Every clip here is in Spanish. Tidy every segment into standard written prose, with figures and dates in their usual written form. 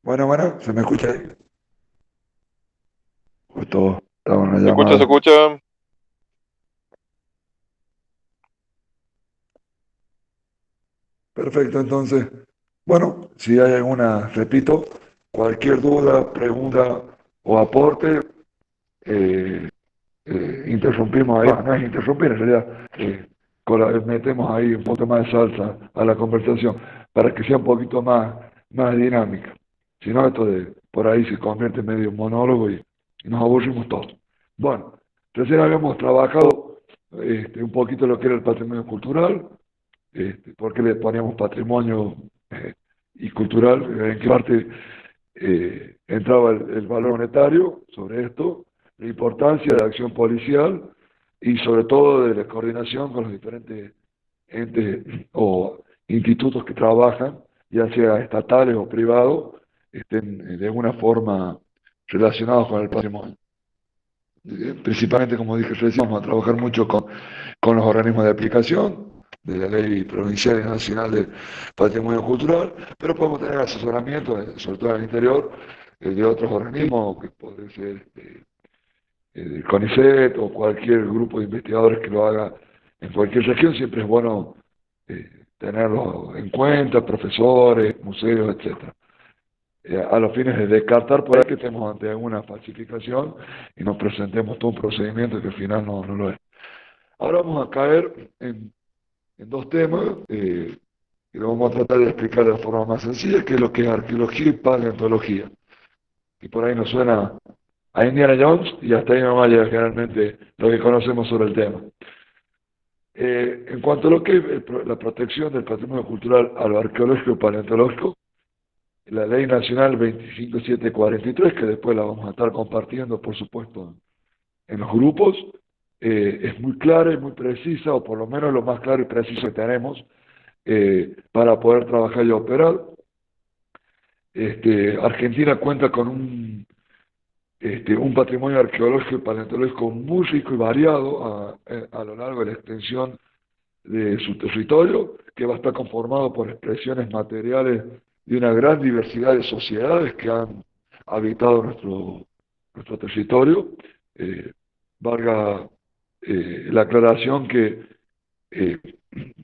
Bueno, ¿se me escucha ahí? Justo estaba en una ¿Se escucha? ¿Se llamada. escucha? Perfecto, entonces, bueno, si hay alguna, repito, cualquier duda, pregunta o aporte, eh, interrumpimos ahí. No es interrumpir, en realidad, metemos ahí un poco más de salsa a la conversación para que sea un poquito más dinámica. Si no, esto de por ahí se convierte en medio monólogo y nos aburrimos todos. Bueno, recién habíamos trabajado un poquito lo que era el patrimonio cultural, porque le poníamos patrimonio y cultural, en qué parte entraba el valor monetario sobre esto, la importancia de la acción policial y sobre todo de la coordinación con los diferentes entes o institutos que trabajan, ya sea estatales o privados, estén de alguna forma relacionados con el patrimonio. Principalmente, como dije recién, vamos a trabajar mucho con los organismos de aplicación de la Ley Provincial y Nacional de Patrimonio Cultural, pero podemos tener asesoramiento, sobre todo en el interior, de otros organismos, que puede ser el CONICET o cualquier grupo de investigadores que lo haga en cualquier región. Siempre es bueno tenerlo en cuenta, profesores, museos, etcétera, a los fines de descartar por ahí que estemos ante alguna falsificación y nos presentemos todo un procedimiento que al final no lo es. Ahora vamos a caer en dos temas que lo vamos a tratar de explicar de la forma más sencilla, que es lo que es arqueología y paleontología. Y por ahí nos suena a Indiana Jones y hasta ahí nomás llega generalmente lo que conocemos sobre el tema. En cuanto a lo que es la protección del patrimonio cultural a lo arqueológico y paleontológico, la Ley Nacional 25743, que después la vamos a estar compartiendo, por supuesto, en los grupos, es muy clara y muy precisa, o por lo menos lo más claro y preciso que tenemos para poder trabajar y operar. Argentina cuenta con un patrimonio arqueológico y paleontológico muy rico y variado a lo largo de la extensión de su territorio, que va a estar conformado por expresiones materiales de una gran diversidad de sociedades que han habitado nuestro territorio. Eh, valga la aclaración que eh,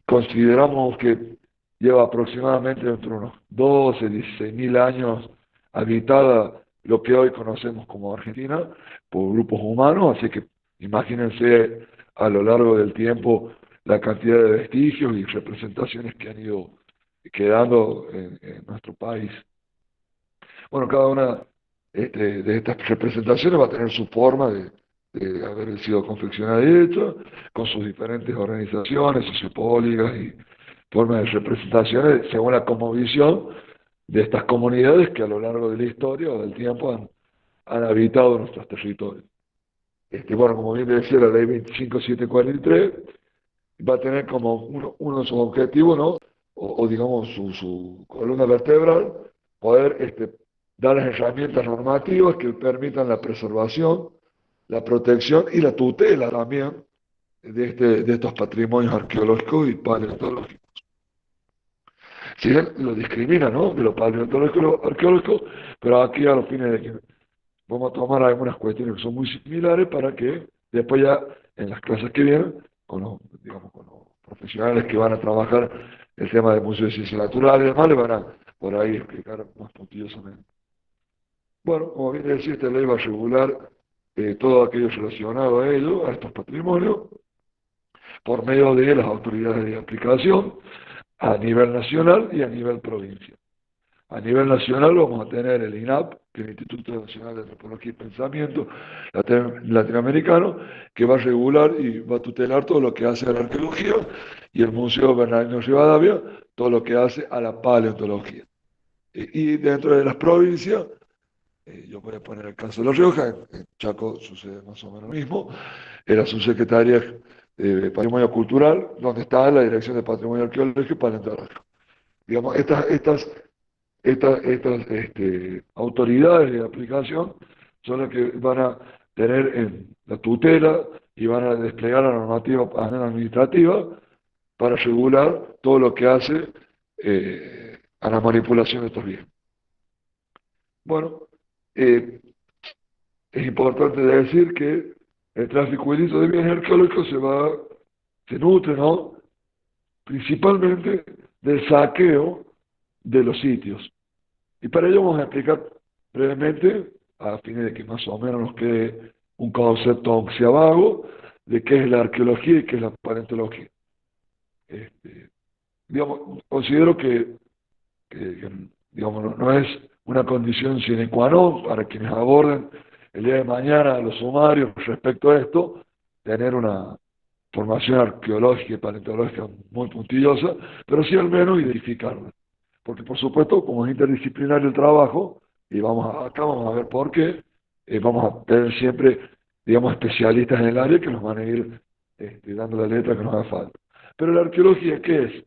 consideramos que lleva aproximadamente entre unos 12, 16 mil años habitada lo que hoy conocemos como Argentina por grupos humanos, así que imagínense a lo largo del tiempo la cantidad de vestigios y representaciones que han ido quedando en nuestro país. Bueno, cada una de estas representaciones va a tener su forma de haber sido confeccionada y hecha, con sus diferentes organizaciones sociopolíticas y formas de representaciones según la cosmovisión de estas comunidades que a lo largo de la historia o del tiempo han habitado nuestros territorios. Bueno, como bien decía la ley 25743, va a tener como uno de sus objetivos, ¿no? O digamos su columna vertebral, poder dar las herramientas normativas que permitan la preservación, la protección y la tutela también de estos patrimonios arqueológicos y paleontológicos. Si bien lo discrimina, ¿no? De lo paleontológico y lo arqueológico, pero aquí a los fines de que vamos a tomar algunas cuestiones que son muy similares para que después ya en las clases que vienen, digamos, con los profesionales que van a trabajar el tema de Museo de Ciencias Naturales y demás, le van a por ahí explicar más puntilosamente. Bueno, como bien decía, esta ley va a regular todo aquello relacionado a ello, a estos patrimonios, por medio de las autoridades de aplicación a nivel nacional y a nivel provincial. A nivel nacional vamos a tener el INAP, que es el Instituto Nacional de Antropología y Pensamiento Latinoamericano, que va a regular y va a tutelar todo lo que hace a la arqueología, y el Museo Bernardino Rivadavia, todo lo que hace a la paleontología. Y dentro de las provincias, yo voy a poner el caso de La Rioja, en Chaco sucede más o menos lo mismo, era su secretaria de Patrimonio Cultural, donde está la Dirección de Patrimonio Arqueológico y Paleontológico. Digamos, estas autoridades de aplicación son las que van a tener en la tutela y van a desplegar la normativa administrativa para regular todo lo que hace a la manipulación de estos bienes. Bueno, eh, es importante decir que el tráfico ilícito de bienes arqueológicos se nutre, ¿no? Principalmente del saqueo de los sitios. Y para ello vamos a explicar brevemente, a fin de que más o menos nos quede un concepto, aunque sea vago, de qué es la arqueología y qué es la paleontología. Este, digamos, considero que, digamos, no es una condición sine qua non para quienes aborden el día de mañana los sumarios respecto a esto, tener una formación arqueológica y paleontológica muy puntillosa, pero sí al menos identificarla. Porque por supuesto, como es interdisciplinario el trabajo, y acá vamos a ver por qué, vamos a tener siempre, digamos, especialistas en el área que nos van a ir dando la letra que nos haga falta. Pero la arqueología, ¿qué es?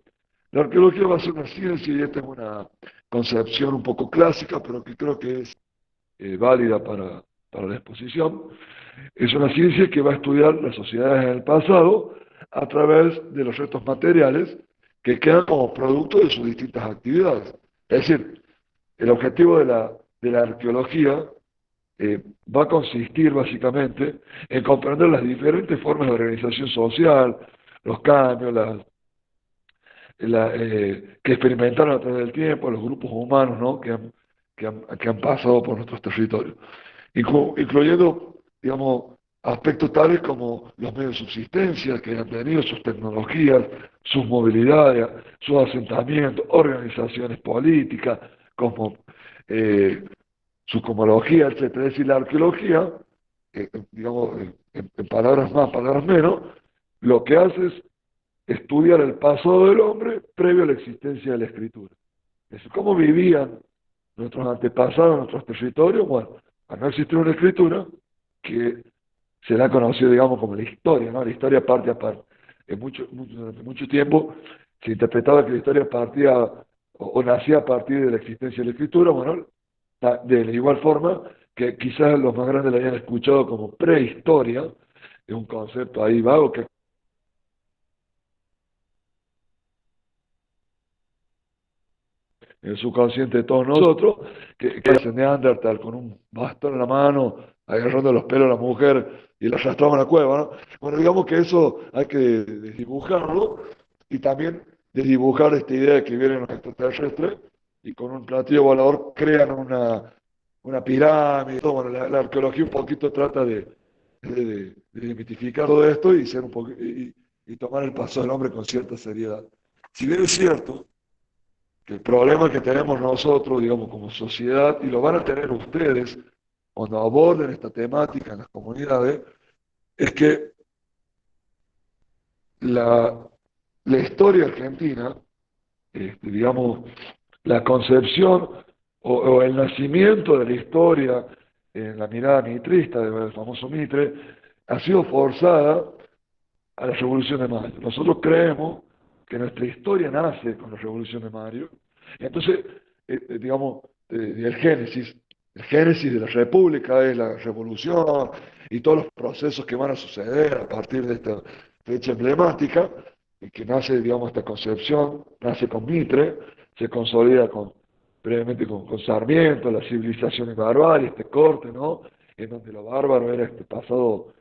La arqueología va a ser una ciencia y esta es una concepción un poco clásica, pero que creo que es válida para la exposición. Es una ciencia que va a estudiar las sociedades en el pasado a través de los restos materiales que quedan como producto de sus distintas actividades. Es decir, el objetivo de la arqueología va a consistir básicamente en comprender las diferentes formas de organización social, los cambios, que experimentaron a través del tiempo los grupos humanos, ¿no? que han pasado por nuestros territorios, incluyendo, digamos, aspectos tales como los medios de subsistencia que han tenido, sus tecnologías, sus movilidades, sus asentamientos, organizaciones políticas, como su cosmología, etcétera. Es decir, la arqueología, digamos, en palabras más, palabras menos, lo que hace es estudiar el pasado del hombre previo a la existencia de la escritura. Es decir, cómo vivían nuestros antepasados, nuestros territorios. Bueno, al no existir una escritura, que se la ha conocido, digamos, como la historia, ¿no? La historia parte a parte. Durante mucho tiempo se interpretaba que la historia partía o nacía a partir de la existencia de la escritura. Bueno, de la igual forma que quizás los más grandes la hayan escuchado como prehistoria, es un concepto ahí vago que en el subconsciente de todos nosotros, que hace Neandertal con un bastón en la mano, agarrando los pelos a la mujer y la arrastraba a la cueva, ¿no? Bueno, digamos que eso hay que desdibujarlo y también desdibujar esta idea de que vienen los extraterrestres y con un platillo volador crean una pirámide. Todo. Bueno, la arqueología un poquito trata de desmitificar todo esto y, y tomar el paso del hombre con cierta seriedad. Si bien es cierto que el problema que tenemos nosotros, digamos, como sociedad, y lo van a tener ustedes cuando aborden esta temática en las comunidades, es que la, la historia argentina, digamos, la concepción o el nacimiento de la historia en la mirada mitrista del famoso Mitre, ha sido forzada a la Revolución de Mayo. Nosotros creemos que nuestra historia nace con la Revolución de Mayo. Entonces, digamos, el génesis de la República es la revolución y todos los procesos que van a suceder a partir de esta fecha emblemática, y que nace, digamos, esta concepción, nace con Mitre, se consolida brevemente con Sarmiento, la civilización y barbarie, este corte, ¿no? En donde lo bárbaro era este pasado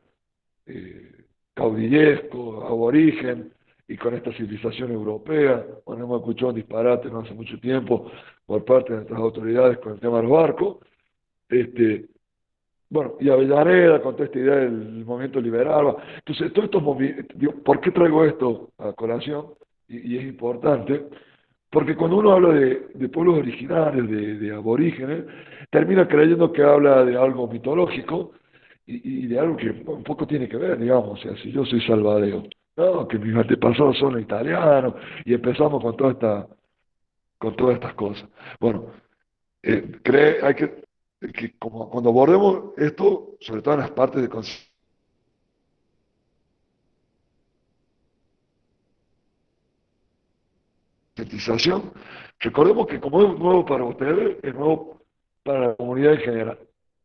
caudillesco, aborigen, y con esta civilización europea. Bueno, hemos escuchado un disparate no hace mucho tiempo por parte de nuestras autoridades con el tema de los barcos. Este, bueno, y Avellaneda con toda esta idea del movimiento liberal. Entonces, todos estos movimientos, ¿por qué traigo esto a colación? Y es importante, porque cuando uno habla de pueblos originarios, de aborígenes, termina creyendo que habla de algo mitológico y de algo que un poco tiene que ver, digamos. O sea, si yo soy salvadeo, no, que mis antepasados son italianos, y empezamos con todas estas cosas. Bueno, hay que como cuando abordemos esto, sobre todo en las partes de concientización, recordemos que como es nuevo para ustedes, es nuevo para la comunidad en general.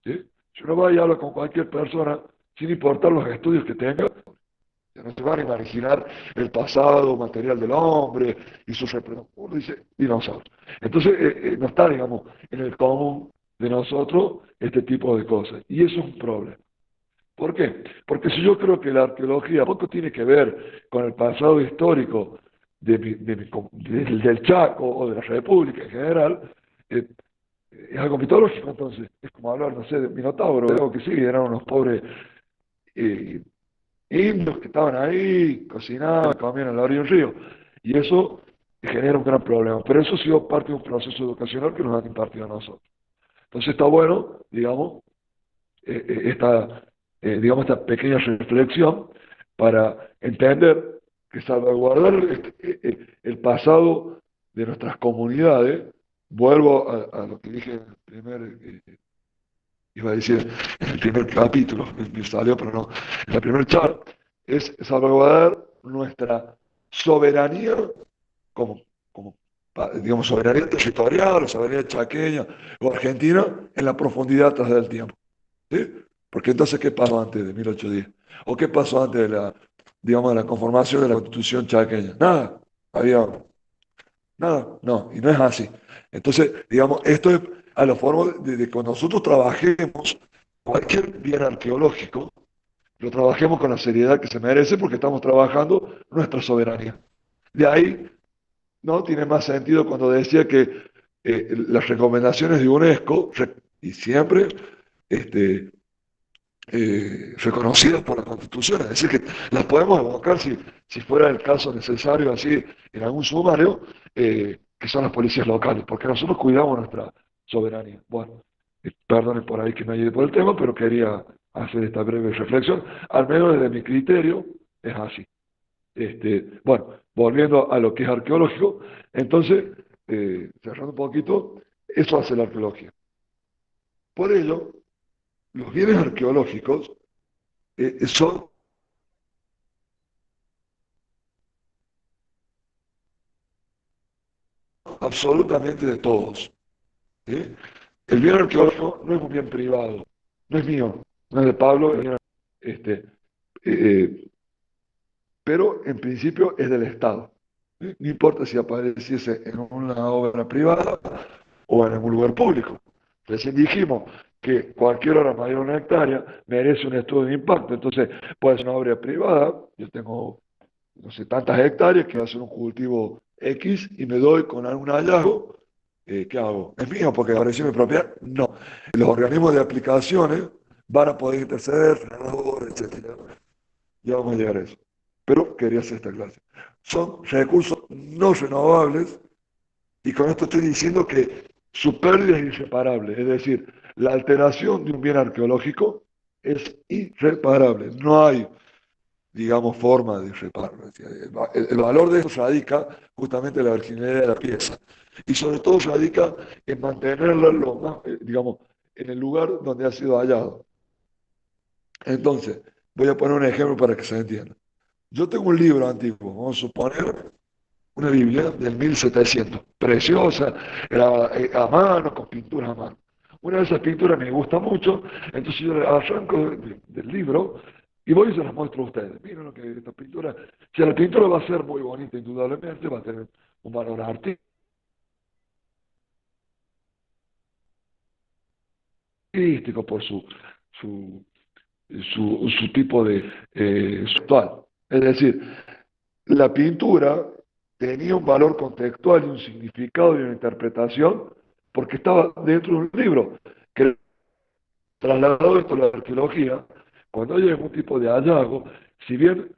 ¿Sí? Si uno va y habla con cualquier persona, sin importar los estudios que tenga, ya no se van a imaginar el pasado material del hombre y sus representantes. Uno dice dinosaurios. Entonces, no está, digamos, en el común de nosotros este tipo de cosas. Y eso es un problema. ¿Por qué? Porque si yo creo que la arqueología poco tiene que ver con el pasado histórico del Chaco o de la República en general, eh, es algo mitológico, entonces. Es como hablar, no sé, de Minotauro, de algo que sí, eran unos pobres eh, indios que estaban ahí, cocinaban, comían a la orilla del río. Y eso genera un gran problema. Pero eso ha sido parte de un proceso educacional que nos han impartido a nosotros. Entonces está bueno, digamos, digamos, esta pequeña reflexión para entender que salvaguardar el pasado de nuestras comunidades, vuelvo a lo que dije en el primer, iba a decir, en el primer capítulo, me salió, pero no, en la primer charla, es salvaguardar nuestra soberanía como, digamos, soberanía territorial, o soberanía chaqueña o argentina en la profundidad tras del tiempo. ¿Sí? Porque entonces, ¿qué pasó antes de 1810? ¿O qué pasó antes de la, digamos, de la conformación de la Constitución chaqueña? Nada, había nada, no, y no es así. Entonces, digamos, esto es a la forma de que nosotros trabajemos cualquier bien arqueológico, lo trabajemos con la seriedad que se merece porque estamos trabajando nuestra soberanía. De ahí, ¿no? Tiene más sentido cuando decía que las recomendaciones de UNESCO, y siempre, este, reconocidas por la Constitución, es decir, que las podemos evocar si fuera el caso necesario, así en algún sumario, que son las policías locales, porque nosotros cuidamos nuestra soberanía. Bueno, perdonen por ahí que me haya ido por el tema, pero quería hacer esta breve reflexión, al menos desde mi criterio, es así. Bueno, volviendo a lo que es arqueológico, entonces, cerrando un poquito, eso hace la arqueología. Por ello, los bienes arqueológicos son absolutamente de todos. ¿Sí? El bien arqueológico no es un bien privado, no es mío, no es de Pablo, este, eh, pero en principio es del Estado. ¿Sí? No importa si apareciese en una obra privada o en algún lugar público. Recién dijimos que cualquier obra mayor a una hectárea merece un estudio de impacto, entonces puede ser una obra privada, yo tengo no sé, tantas hectáreas, que va a ser un cultivo X y me doy con algún hallazgo, ¿qué hago? ¿Es mío porque apareció mi propiedad? No. Los organismos de aplicaciones van a poder interceder, frenadores, etcétera. Ya vamos a llegar a eso. Pero quería hacer esta clase. Son recursos no renovables y con esto estoy diciendo que su pérdida es irreparable. Es decir, la alteración de un bien arqueológico es irreparable. No hay digamos, forma de repararlo. El valor de eso radica justamente en la virginidad de la pieza. Y sobre todo radica en mantenerla lo más, digamos, en el lugar donde ha sido hallado. Entonces, voy a poner un ejemplo para que se entienda. Yo tengo un libro antiguo, vamos a suponer una Biblia del 1700, preciosa, a mano, con pinturas a mano. Una de esas pinturas me gusta mucho, entonces yo le arranco del libro y voy y se las muestro a ustedes. Miren lo que esta pintura, si la pintura va a ser muy bonita, indudablemente, va a tener un valor artístico por su, su tipo de actual. Es decir, la pintura tenía un valor contextual y un significado y una interpretación porque estaba dentro de un libro que trasladado esto a la arqueología, cuando hay algún tipo de hallazgo, si bien,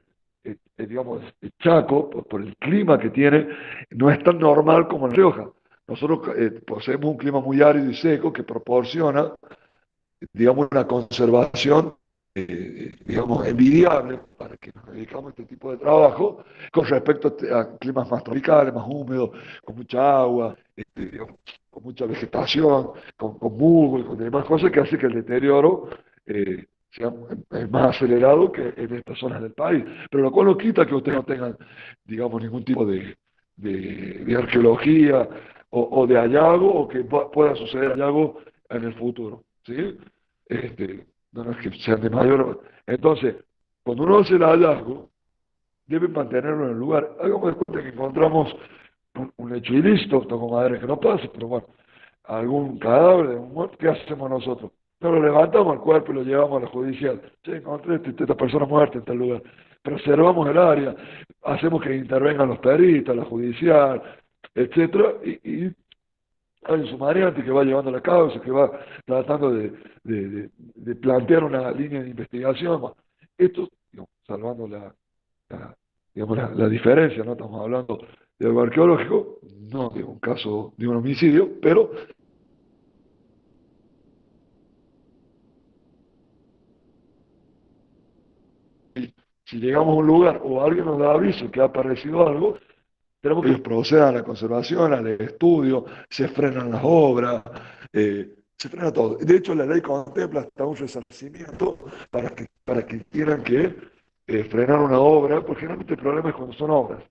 digamos, Chaco, por el clima que tiene, no es tan normal como en La Rioja. Nosotros poseemos un clima muy árido y seco que proporciona digamos, una conservación, digamos, envidiable para que nos dedicamos a este tipo de trabajo con respecto a climas más tropicales, más húmedos, con mucha agua, digamos, con mucha vegetación, con musgo y con demás cosas que hace que el deterioro sea más acelerado que en estas zonas del país. Pero lo cual no quita que ustedes no tengan, digamos, ningún tipo de arqueología o de hallazgo o que pueda suceder hallazgo en el futuro. ¿Sí? No, no es que sean de mayor. Entonces, cuando uno hace el hallazgo, debe mantenerlo en el lugar. Hagamos de cuenta que encontramos un hecho ilícito, toco madera que no pase, pero bueno, algún cadáver de un muerto, ¿qué hacemos nosotros? No lo levantamos al cuerpo y lo llevamos a la judicial. Che, encontré esta persona muerta en tal lugar. Preservamos el área, hacemos que intervengan los peritos, la judicial, etcétera, y hay un sumariante que va llevando la causa, que va tratando de plantear una línea de investigación. Bueno, esto, digamos, salvando digamos, la diferencia, no estamos hablando de algo arqueológico, no de un caso de un homicidio, pero si llegamos a un lugar o alguien nos da aviso que ha aparecido algo, tenemos que ellos procedan a la conservación, al estudio, se frenan las obras, se frena todo. De hecho, la ley contempla hasta un resarcimiento para que tengan que frenar una obra, porque generalmente el problema es cuando son obras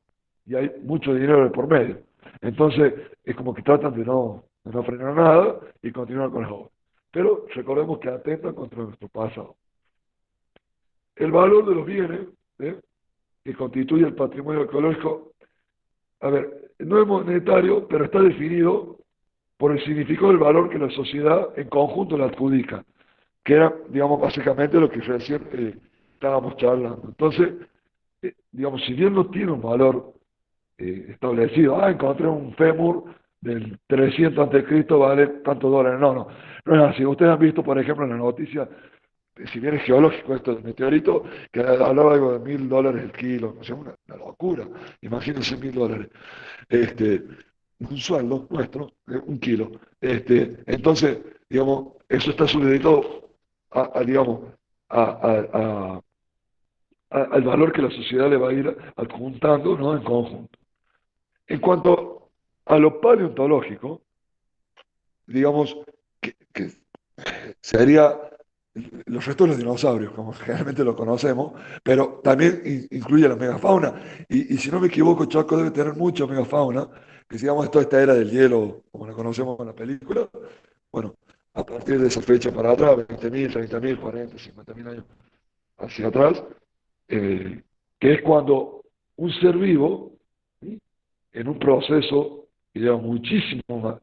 y hay mucho dinero de por medio. Entonces, es como que tratan de no frenar nada y continuar con las obras. Pero recordemos que atentan contra nuestro pasado. El valor de los bienes, ¿eh?, que constituye el patrimonio arqueológico, a ver, no es monetario, pero está definido por el significado del valor que la sociedad en conjunto le adjudica, que era, digamos, básicamente lo que recién estábamos charlando. Entonces, digamos, si bien no tiene un valor establecido, encontré un fémur del 300 antes de Cristo, vale tantos dólares. No, no, no es así. Ustedes han visto, por ejemplo, en la noticia, si bien es geológico esto del meteorito, que hablaba algo de $1.000 el kilo, o sea, una locura. Imagínense $1.000. Este, un sueldo nuestro, un kilo. Entonces, digamos, eso está supeditado digamos, a, a- al valor que la sociedad le va a ir adjuntando, ¿no?, en conjunto. En cuanto a lo paleontológico, digamos que sería los restos de los dinosaurios, como generalmente lo conocemos, pero también incluye la megafauna. Y si no me equivoco, Chaco debe tener mucha megafauna, que sigamos toda esta era del hielo, como la conocemos en la película. Bueno, a partir de esa fecha para atrás, 20.000, 30.000, 40, 50.000 años hacia atrás, eh, que es cuando un ser vivo, ¿sí?, en un proceso que lleva muchísimo más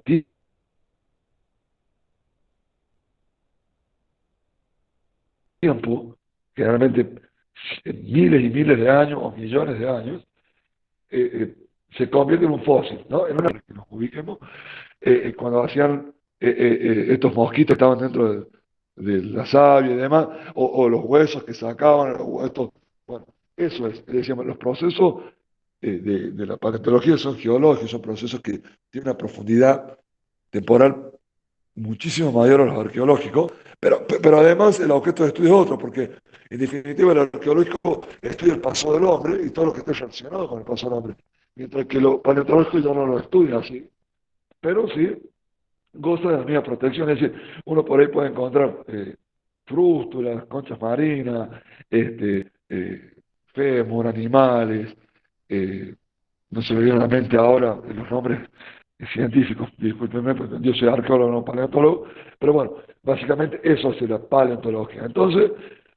tiempo, generalmente miles y miles de años o millones de años, se convierte en un fósil, ¿no? En una que nos ubiquemos, cuando hacían estos mosquitos estaban dentro de la savia y demás, o los huesos que sacaban, bueno, eso es, decíamos, los procesos de la paleontología son geológicos, son procesos que tienen una profundidad temporal muchísimo mayor a los arqueológicos, pero además el objeto de estudio es otro, porque en definitiva el arqueológico estudia el paso del hombre y todo lo que esté relacionado con el paso del hombre, mientras que lo paleontológico ya no lo estudia así, pero sí goza de la misma protección, es decir, uno por ahí puede encontrar frústulas, conchas marinas, fémur, animales, eh, no se me viene a la mente ahora los nombres científicos, discúlpenme, porque yo soy arqueólogo, no paleontólogo, pero bueno, básicamente eso es la paleontología. Entonces,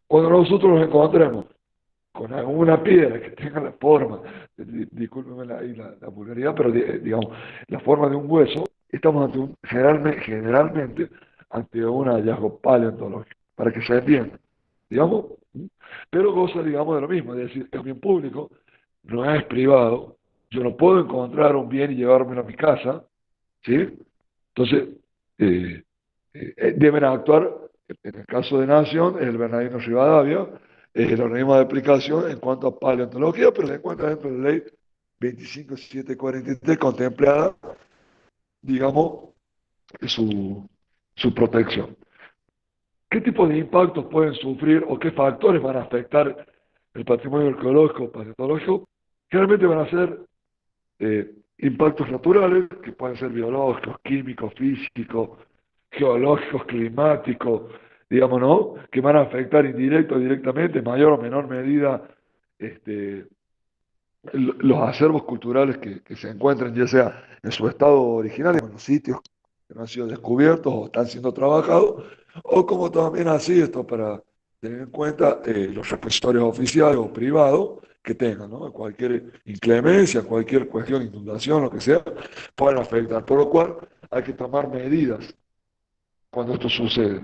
cuando nosotros nos encontremos con alguna piedra que tenga la forma, discúlpenme la vulgaridad, pero digamos, la forma de un hueso, estamos ante generalmente ante un hallazgo paleontológico, para que se entienda, digamos, pero goza, digamos, de lo mismo, es decir, es bien público, no es privado, yo no puedo encontrar un bien y llevármelo a mi casa, ¿sí? Entonces, eh, deben actuar, en el caso de Nación, el Bernardino Rivadavia, es el organismo de aplicación en cuanto a paleontología, pero se encuentra dentro de la ley 25743 contemplada, digamos, su, su protección. ¿Qué tipo de impactos pueden sufrir o qué factores van a afectar el patrimonio arqueológico o paleontológico? Generalmente van a ser impactos naturales, que pueden ser biológicos, químicos, físicos, geológicos, climáticos, digamos, ¿no?, que van a afectar indirecto o directamente, en mayor o menor medida, este, los acervos culturales que se encuentran, ya sea en su estado original, en los sitios que no han sido descubiertos o están siendo trabajados, o como también así, esto para tener en cuenta los repositorios oficiales o privados que tengan, ¿no? Cualquier inclemencia, cualquier cuestión, inundación, lo que sea, pueden afectar. Por lo cual, hay que tomar medidas cuando esto sucede.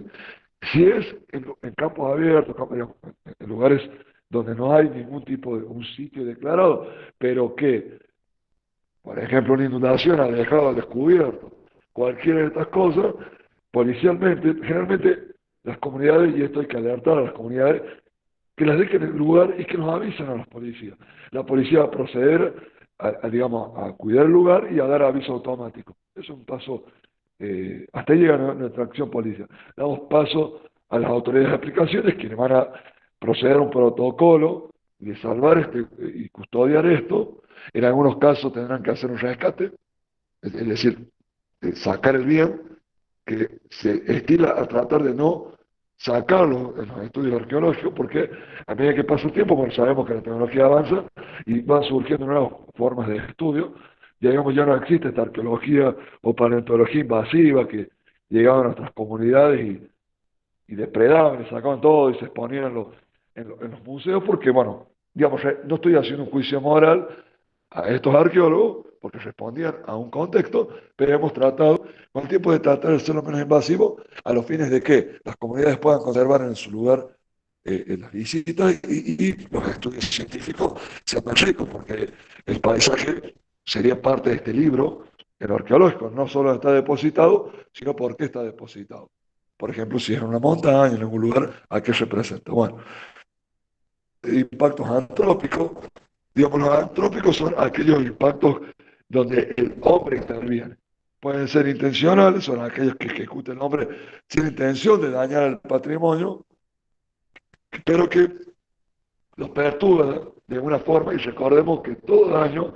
Si es en campos abiertos, digamos, en lugares donde no hay ningún tipo de un sitio declarado, pero que, por ejemplo, una inundación ha dejado al descubierto cualquiera de estas cosas, policialmente, generalmente las comunidades, y esto hay que alertar a las comunidades, que las dejen en el lugar y que nos avisen a las policías. La policía va a proceder digamos, a cuidar el lugar y a dar aviso automático. Eso es un paso, hasta ahí llega nuestra acción policial. Damos paso a las autoridades de aplicaciones, quienes van a proceder a un protocolo de salvar y custodiar esto. En algunos casos tendrán que hacer un rescate, es decir, sacar el bien, que se estila a tratar de no sacarlo en los estudios arqueológicos, porque a medida que pasa el tiempo, bueno, sabemos que la tecnología avanza y van surgiendo nuevas formas de estudio, ya digamos, ya no existe esta arqueología o paleontología invasiva que llegaba a nuestras comunidades y depredaban y sacaban todo y se exponían en los museos, porque, bueno, digamos, no estoy haciendo un juicio moral a estos arqueólogos, porque respondían a un contexto, pero hemos tratado, con el tiempo, de tratar de ser lo menos invasivo, a los fines de que las comunidades puedan conservar en su lugar en las visitas y los estudios científicos sean más ricos, porque el paisaje sería parte de este libro, en lo arqueológico, no solo está depositado, sino por qué está depositado. Por ejemplo, si es en una montaña, en algún lugar, ¿a qué representa? Bueno, impactos antrópicos. Digamos, los antrópicos son aquellos impactos donde el hombre interviene. Pueden ser intencionales, son aquellos que ejecuta el hombre sin intención de dañar el patrimonio, pero que los perturba de alguna forma, y recordemos que todo daño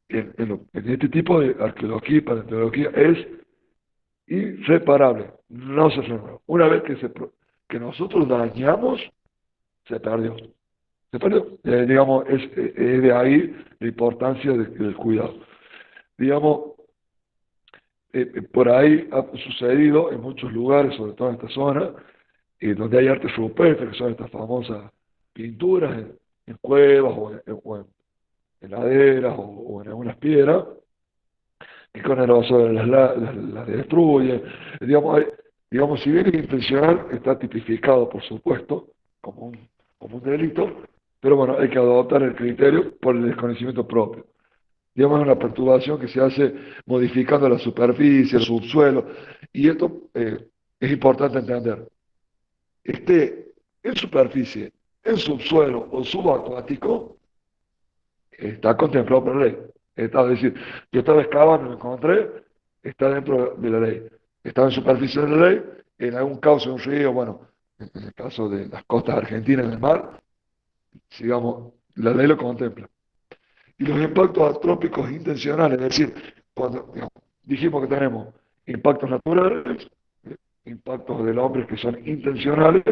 en este tipo de arqueología y paleontología es irreparable, no se renueva. Una vez que nosotros dañamos, se perdió. Se perdió. Digamos, es de ahí la importancia del cuidado. Digamos, por ahí ha sucedido en muchos lugares, sobre todo en esta zona, donde hay arte rupestre, que son estas famosas pinturas en cuevas o en laderas o en algunas piedras, que con el vaso las destruyen. Digamos, digamos, si bien es intencional, está tipificado, por supuesto, como como un delito, pero bueno, hay que adoptar el criterio por el desconocimiento propio. Digamos, es una perturbación que se hace modificando la superficie, el subsuelo, y esto es importante entender. Esté en superficie, en subsuelo o subacuático, está contemplado por la ley. Es decir, yo estaba excavando y me encontré, está dentro de la ley. Estaba en superficie de la ley, en algún cauce de un río, bueno, en el caso de las costas argentinas en el mar, digamos, la ley lo contempla. Y los impactos antrópicos intencionales, es decir, cuando digamos, dijimos que tenemos impactos naturales, impactos del hombre que son intencionales,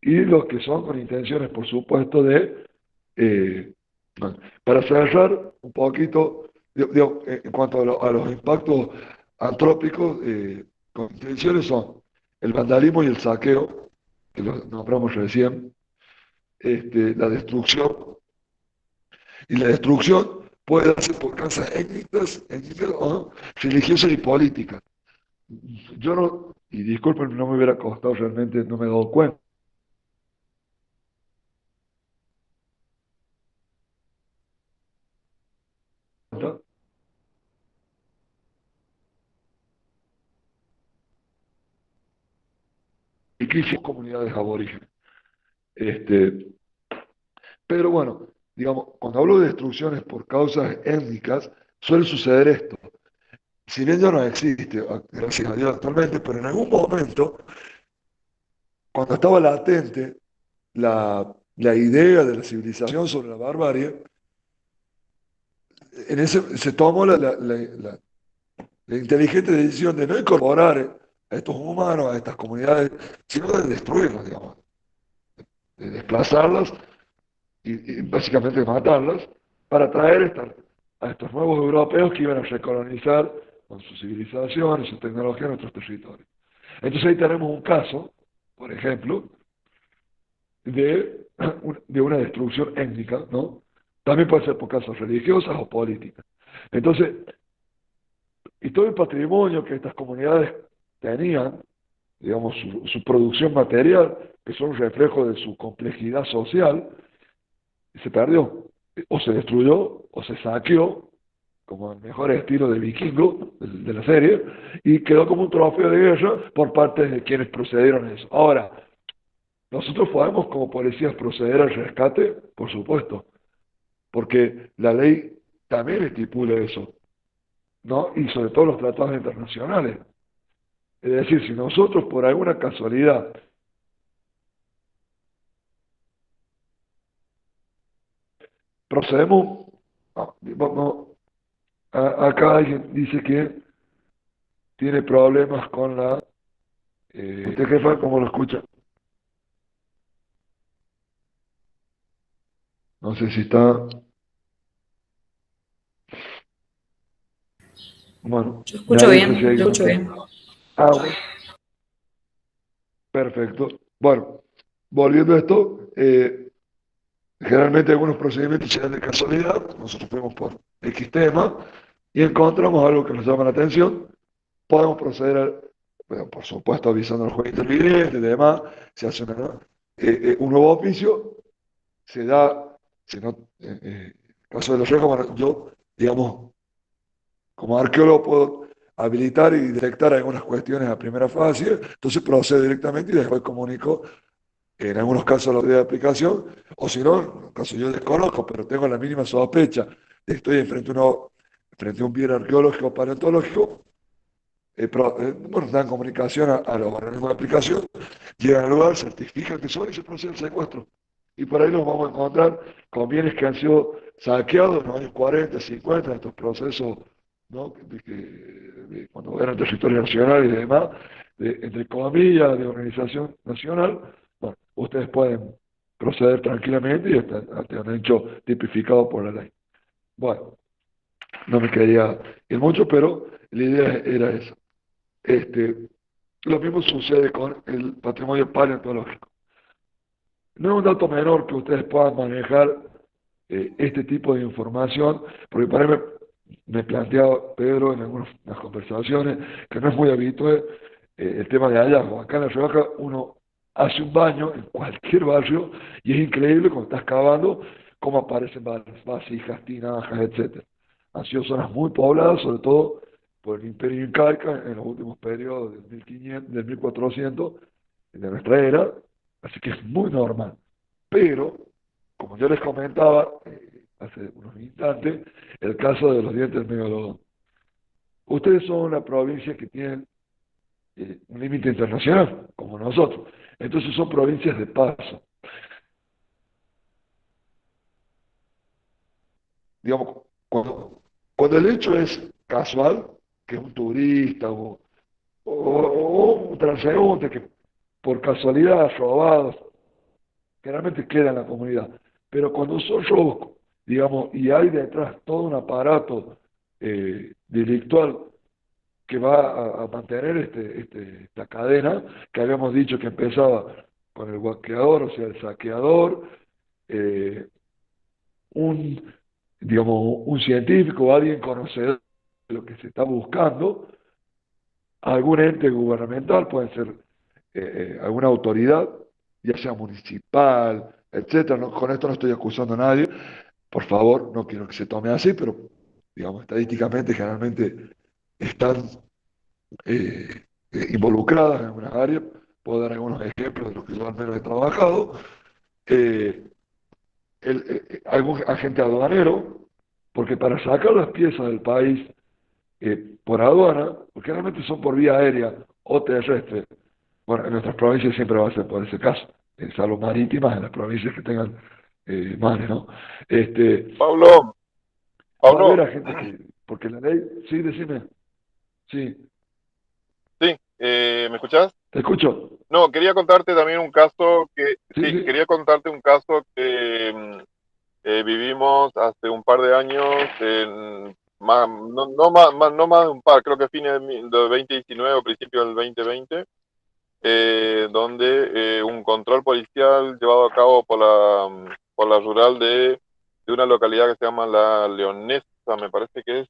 y los que son con intenciones, por supuesto, eh, bueno, para cerrar un poquito, en cuanto a los impactos antrópicos, con intenciones son el vandalismo y el saqueo, que lo nombramos recién, la destrucción, y la destrucción puede darse por causas étnicas o religiosas y políticas. Yo no, y disculpen, no me hubiera costado realmente, no me he dado cuenta. Y que hicimos comunidades aborígenes. Este, pero bueno, digamos, cuando hablo de destrucciones por causas étnicas, suele suceder esto. Si bien ya no existe, gracias a Dios actualmente, pero en algún momento, cuando estaba latente la idea de la civilización sobre la barbarie, en ese se tomó la inteligente decisión de no incorporar a estos humanos, a estas comunidades, sino de destruirlas, digamos, de desplazarlas y básicamente matarlas, para traer a estos nuevos europeos que iban a recolonizar con su civilización y su tecnología nuestros territorios. Entonces ahí tenemos un caso, por ejemplo, de una destrucción étnica, ¿no? También puede ser por causas religiosas o políticas. Entonces, y todo el patrimonio que estas comunidades tenían, digamos, su producción material, que son un reflejo de su complejidad social, se perdió, o se destruyó, o se saqueó, como el mejor estilo de vikingo de la serie, y quedó como un trofeo de guerra por parte de quienes procedieron a eso. Ahora, nosotros podemos como policías proceder al rescate, por supuesto, porque la ley también estipula eso, ¿no? Y sobre todo los tratados internacionales. Es decir, si nosotros por alguna casualidad procedemos, acá alguien dice que tiene problemas con la... ¿Usted jefa cómo lo escucha? No sé si está... Bueno, Yo me escucho avisa si bien, hay yo una... escucho bien. Bueno, perfecto. Bueno, volviendo a esto, generalmente algunos procedimientos se dan de casualidad, nosotros fuimos por X tema y encontramos algo que nos llama la atención, podemos proceder, bueno, por supuesto, avisando al juez interviniente y demás, se hace un nuevo oficio, se da, si no, caso de los riesgos, bueno, yo, digamos, como arqueólogo puedo habilitar y detectar algunas cuestiones a primera fase, entonces procedo directamente y después comunico en algunos casos la autoridad de aplicación, o si no, en caso yo desconozco, pero tengo la mínima sospecha de que estoy frente a un bien arqueológico o paleontológico, bueno, dan comunicación a los organismos de aplicación, llegan al lugar, certifican que son y se procede al secuestro. Y por ahí nos vamos a encontrar con bienes que han sido saqueados en los años 40, 50, en estos procesos, ¿no? Cuando eran territorio nacional y demás, entre comillas, de organización nacional, bueno, ustedes pueden proceder tranquilamente y hasta un hecho tipificado por la ley. Bueno, no me quería ir mucho, pero la idea era esa. Este, lo mismo sucede con el patrimonio paleontológico. No es un dato menor que ustedes puedan manejar este tipo de información, porque para mí me planteaba Pedro en algunas las conversaciones que no es muy habitual el tema de hallazgo. Acá en La Rioja uno hace un baño en cualquier barrio y es increíble cuando estás cavando cómo aparecen vasijas, tinajas, etcétera. Han sido zonas muy pobladas, sobre todo por el Imperio Incaica en los últimos periodos del 1500, del 1400 de nuestra era, así que es muy normal. Pero, como yo les comentaba hace unos instantes, el caso de los dientes del megalodón. Ustedes son una provincia que tiene un límite internacional, como nosotros. Entonces son provincias de paso. Digamos, cuando el hecho es casual, que es un turista o un transeúnte que por casualidad robado, generalmente queda en la comunidad. Pero cuando son robos, digamos, y hay detrás todo un aparato delictual que va a mantener esta cadena, que habíamos dicho que empezaba con el guaqueador, o sea, el saqueador, eh, un, digamos, un científico o alguien conocedor de lo que se está buscando, algún ente gubernamental, puede ser alguna autoridad, ya sea municipal, etcétera. Con esto no estoy acusando a nadie, por favor, no quiero que se tome así, pero digamos, estadísticamente generalmente están involucradas en algunas áreas. Puedo dar algunos ejemplos de los que yo al menos he trabajado. Eh, Algún agente aduanero, porque para sacar las piezas del país por aduana, porque realmente son por vía aérea o terrestre, bueno, en nuestras provincias siempre va a ser por ese caso, salvo marítimas en las provincias que tengan mares, ¿no? Este, Pablo, va a haber Pablo, agentes que, porque la ley, sí, decime, sí, sí, ¿me escuchás? te escucho, No, quería contarte también un caso sí, sí, sí, quería contarte un caso que vivimos hace un par de años, no más de un par, creo que fines del 2019 o principios del 2020, donde un control policial llevado a cabo por la rural de una localidad que se llama La Leonesa, me parece que es,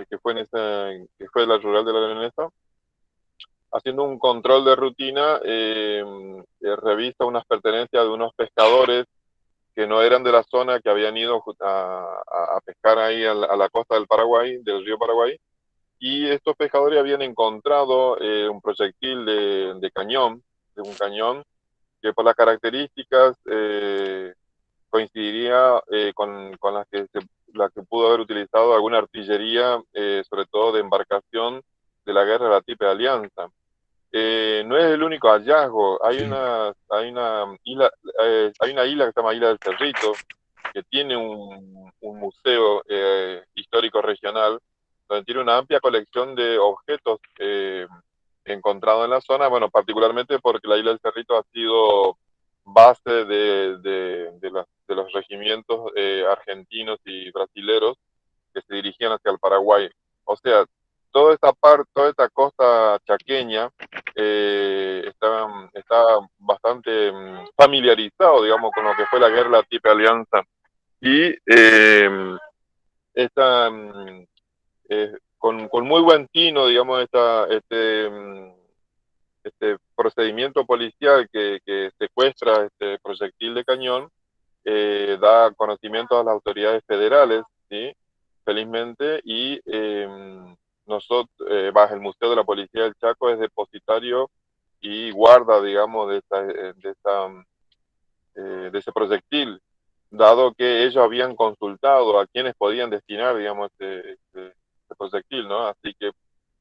que fue la rural de la Leonesa, haciendo un control de rutina, revista unas pertenencias de unos pescadores que no eran de la zona, que habían ido a pescar ahí a la costa del Paraguay, del río Paraguay, y estos pescadores habían encontrado un proyectil de cañón, de un cañón, que por las características coincidiría con la que pudo haber utilizado alguna artillería, sobre todo de embarcación de la guerra de la Triple Alianza. No es el único hallazgo, Sí. hay una isla que se llama Isla del Cerrito, que tiene un museo histórico regional, donde tiene una amplia colección de objetos encontrados en la zona, bueno, particularmente porque la Isla del Cerrito ha sido base de los regimientos argentinos y brasileros que se dirigían hacia el Paraguay. O sea, toda esta costa chaqueña está bastante familiarizado, digamos, con lo que fue la guerra de la Triple Alianza. Y está con muy buen tino, digamos, este procedimiento policial que secuestra este proyectil de cañón, da conocimiento a las autoridades federales, ¿sí? Felizmente, y el Museo de la Policía del Chaco es depositario y guarda, digamos, de ese proyectil, dado que ellos habían consultado a quienes podían destinar, digamos, este proyectil, ¿no? Así que,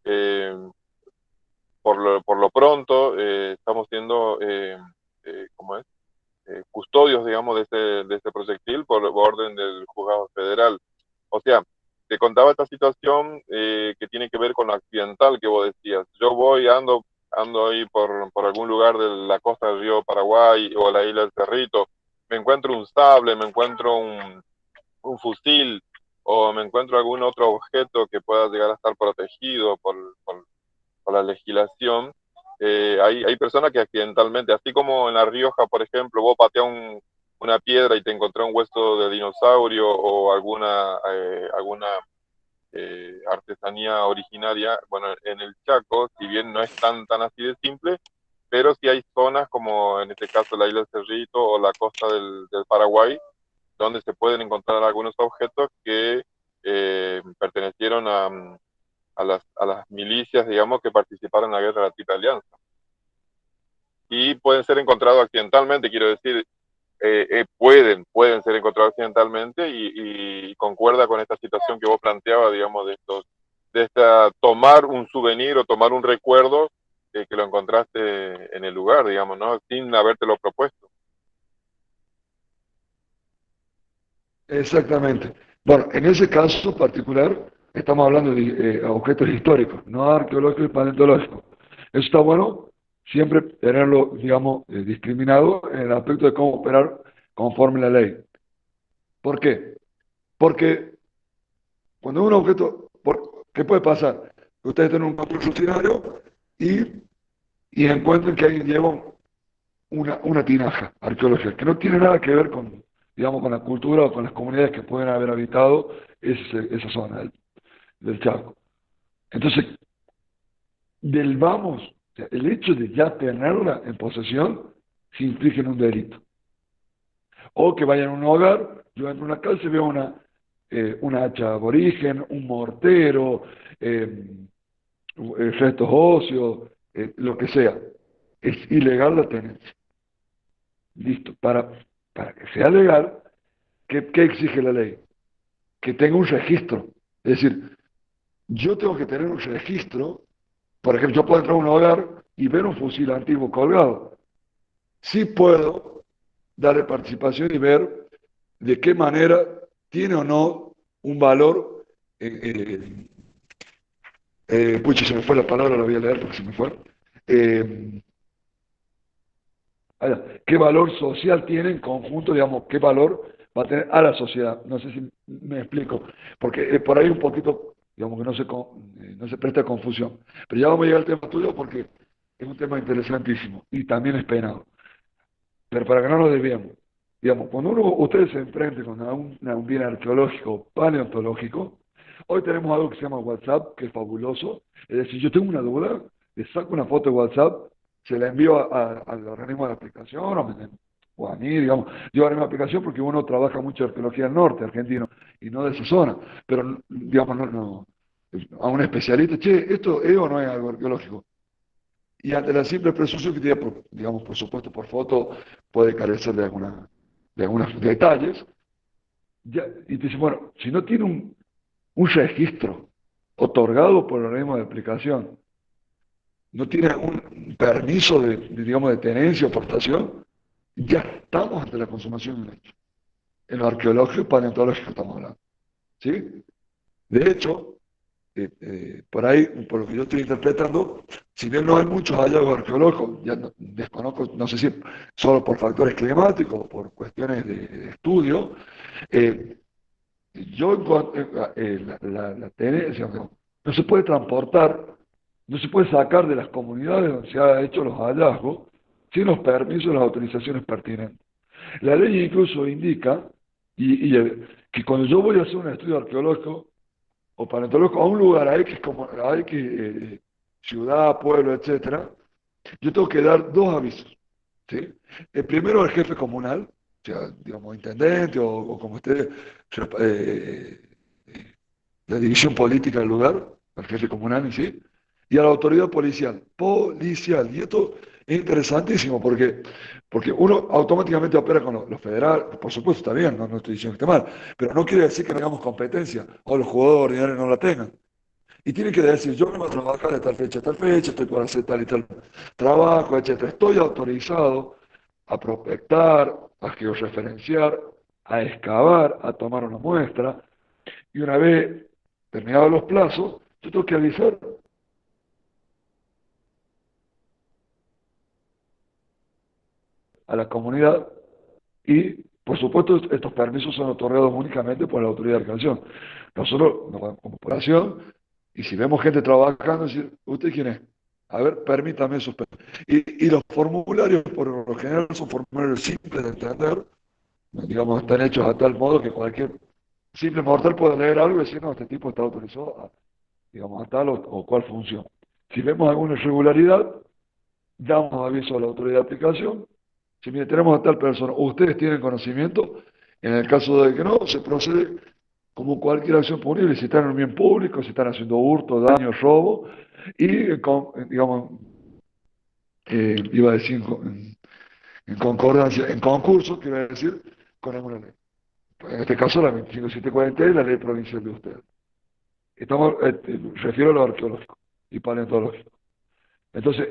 eh, por lo pronto, estamos siendo, ¿cómo es? Custodios, digamos, de este proyectil por orden del juzgado federal. O sea, te contaba esta situación que tiene que ver con lo accidental que vos decías. Yo ando ahí por algún lugar de la costa del río Paraguay o la isla del Cerrito, me encuentro un sable, me encuentro un fusil o me encuentro algún otro objeto que pueda llegar a estar protegido por la legislación. Hay personas que accidentalmente, así como en La Rioja, por ejemplo, vos pateas una piedra y te encontrás un hueso de dinosaurio o alguna artesanía originaria. Bueno, en el Chaco, si bien no es tan así de simple, pero sí hay zonas como en este caso la isla del Cerrito o la costa del Paraguay, donde se pueden encontrar algunos objetos que pertenecieron a las milicias, digamos, que participaron en la guerra de la Triple Alianza. Y pueden ser encontrados accidentalmente, quiero decir, pueden ser encontrados accidentalmente y concuerda con esta situación que vos planteabas, digamos, tomar un souvenir o tomar un recuerdo que lo encontraste en el lugar, digamos, ¿no? Sin habértelo propuesto. Exactamente. Bueno, en ese caso particular estamos hablando de objetos históricos, no arqueológicos y paleontológicos. Eso está bueno, siempre tenerlo, digamos, discriminado en el aspecto de cómo operar conforme a la ley. ¿Por qué? Porque cuando un objeto, ¿qué puede pasar? Ustedes tienen un control rutinario y encuentran que alguien lleva una tinaja arqueológica que no tiene nada que ver con, digamos, con la cultura o con las comunidades que pueden haber habitado esa zona del Chaco. Entonces, del vamos, o sea, el hecho de ya tenerla en posesión se implica en un delito. O que vayan a un hogar, yo entro a una casa y veo una hacha aborigen, un mortero, restos óseos, lo que sea. Es ilegal la tenencia. Listo. Para que sea legal, ¿qué exige la ley? Que tenga un registro. Es decir, yo tengo que tener un registro. Por ejemplo, yo puedo entrar a un hogar y ver un fusil antiguo colgado. Sí puedo darle participación y ver de qué manera tiene o no un valor. Pucha, se me fue la palabra, la voy a leer porque se me fue. Eh, ¿Qué valor social tiene en conjunto, digamos, qué valor va a tener a la sociedad? No sé si me explico, porque por ahí un poquito, digamos que no se presta confusión. Pero ya vamos a llegar al tema tuyo porque es un tema interesantísimo y también es penado. Pero para que no nos desviemos, digamos, cuando ustedes se enfrenten con un bien arqueológico o paleontológico, Hoy tenemos algo que se llama WhatsApp, que es fabuloso. Es decir, yo tengo una duda, le saco una foto de WhatsApp, se la envío al organismo de la aplicación, o a mí, digamos. Yo haré una aplicación porque uno trabaja mucho arqueología del norte argentino y no de esa zona. Pero, digamos, a un especialista, che, ¿esto es o no es algo arqueológico? Y ante la simple presunción que tiene, digamos, por supuesto, por foto, puede carecer de algunos detalles. Y te dice, bueno, si no tiene un registro otorgado por el organismo de aplicación, no tiene un permiso digamos, de tenencia o portación, ya estamos ante la consumación de un hecho. En lo arqueológico y paleontológico estamos hablando. ¿Sí? De hecho, por ahí, por lo que yo estoy interpretando, si bien no hay muchos hallazgos arqueológicos, ya desconozco, no sé si solo por factores climáticos o por cuestiones de estudio, eh, yo la tenencia no se puede transportar, no se puede sacar de las comunidades donde se han hecho los hallazgos sin los permisos y las autorizaciones pertinentes. La ley incluso indica que cuando yo voy a hacer un estudio arqueológico o paleontológico a un lugar, a X ciudad, pueblo, etcétera, yo tengo que dar dos avisos. ¿Sí? El primero al jefe comunal, o sea, digamos, intendente o como esté eh, la división política del lugar, al jefe comunal en sí, y a la autoridad policial. Y esto es interesantísimo porque uno automáticamente opera con lo federal, por supuesto está bien, no estoy diciendo que esté mal, pero no quiere decir que no tengamos competencia o los jugadores ordinarios no la tengan. Y tiene que decir, yo vengo a trabajar de tal fecha a tal fecha, estoy para hacer tal y tal trabajo, etcétera. Estoy autorizado a prospectar, a georreferenciar, a excavar, a tomar una muestra, y una vez terminados los plazos, yo tengo que avisar a la comunidad y, por supuesto, estos permisos son otorgados únicamente por la autoridad de recreación. Nosotros, como población, y si vemos gente trabajando, decir, ¿usted quién es? A ver, permítame sus permisos. Y los formularios, por lo general, son formularios simples de entender, digamos, están hechos a tal modo que cualquier simple mortal puede leer algo y decir, no, este tipo está autorizado a, digamos, a tal o cual función. Si vemos alguna irregularidad, damos aviso a la autoridad de aplicación. Si mire, tenemos a tal persona, ustedes tienen conocimiento, en el caso de que no, se procede como cualquier acción punible, si están en un bien público, si están haciendo hurto, daño, robo, y digamos, iba a decir en concordancia, en concurso, quiero decir, con alguna ley. En este caso, la 25740 es la ley provincial de ustedes. Estamos, refiero a lo arqueológico y paleontológico. Entonces,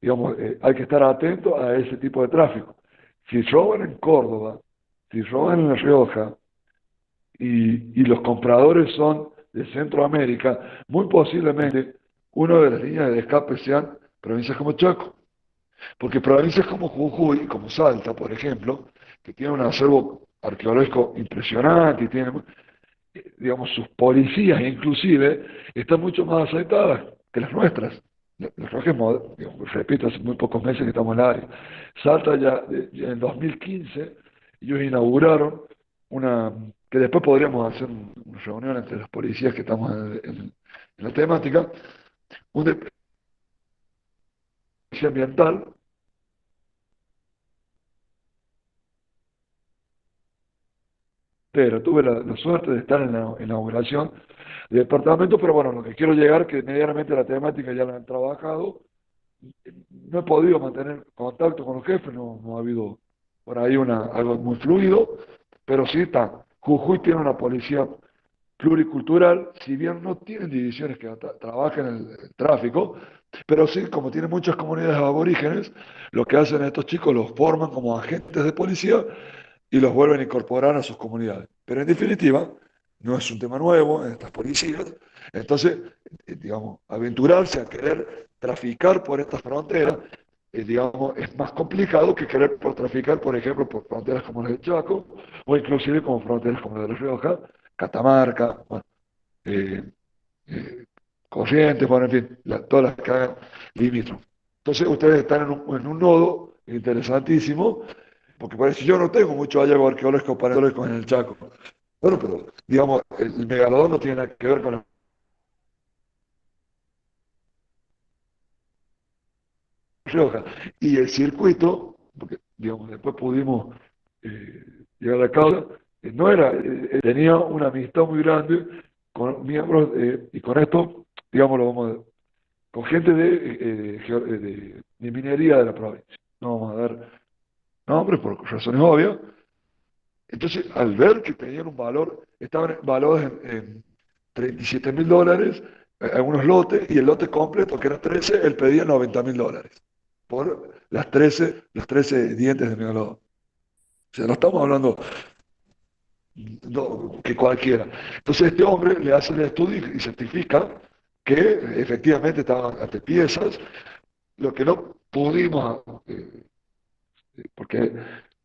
digamos, hay que estar atento a ese tipo de tráfico. Si roban en Córdoba, si roban en La Rioja y los compradores son de Centroamérica, muy posiblemente una de las líneas de escape sean provincias como Chaco, porque provincias como Jujuy, como Salta, por ejemplo, que tienen un acervo arqueológico impresionante y tienen, digamos, sus policías inclusive están mucho más aceitadas que las nuestras. Las Rojas, digamos, repito, hace muy pocos meses que estamos en la área. Salta ya en 2015, ellos inauguraron una, que después podríamos hacer una reunión entre las policías que estamos en la temática, una policía ambiental, pero tuve la suerte de estar en la inauguración del departamento, pero bueno, lo que quiero llegar, que medianamente la temática ya la han trabajado. No he podido mantener contacto con los jefes, no ha habido por ahí algo muy fluido, pero sí está. Jujuy tiene una policía pluricultural, si bien no tienen divisiones que trabajen en el tráfico, pero sí, como tienen muchas comunidades aborígenes, lo que hacen estos chicos los forman como agentes de policía y los vuelven a incorporar a sus comunidades. Pero en definitiva, no es un tema nuevo en estas policías. Entonces, digamos, aventurarse a querer traficar por estas fronteras, digamos, es más complicado que querer traficar, por ejemplo, por fronteras como las de Chaco, o inclusive como fronteras como las de La Rioja, Catamarca, bueno, eh, eh, Corrientes, bueno, en fin, todas las que hagan limítrofes. Entonces, ustedes están en un nodo interesantísimo, porque parece yo no tengo mucho hallazgo arqueológico paleontológico en el Chaco. Bueno, pero digamos, el megalodón no tiene nada que ver con la Rioja. Y el circuito, porque digamos, después pudimos eh, llegar a cabo, no era, tenía una amistad muy grande con miembros, y con esto, digamos, lo vamos a con gente de minería de la provincia. No vamos a dar nombres por razones obvias. Entonces, al ver que tenían un valor, estaban valorados en $37.000, algunos lotes, y el lote completo, que era 13, él pedía $90.000 por los 13 dientes de megalodón. O sea, no estamos hablando que cualquiera. Entonces, este hombre le hace el estudio y certifica que efectivamente estaban ante piezas. Lo que no pudimos, porque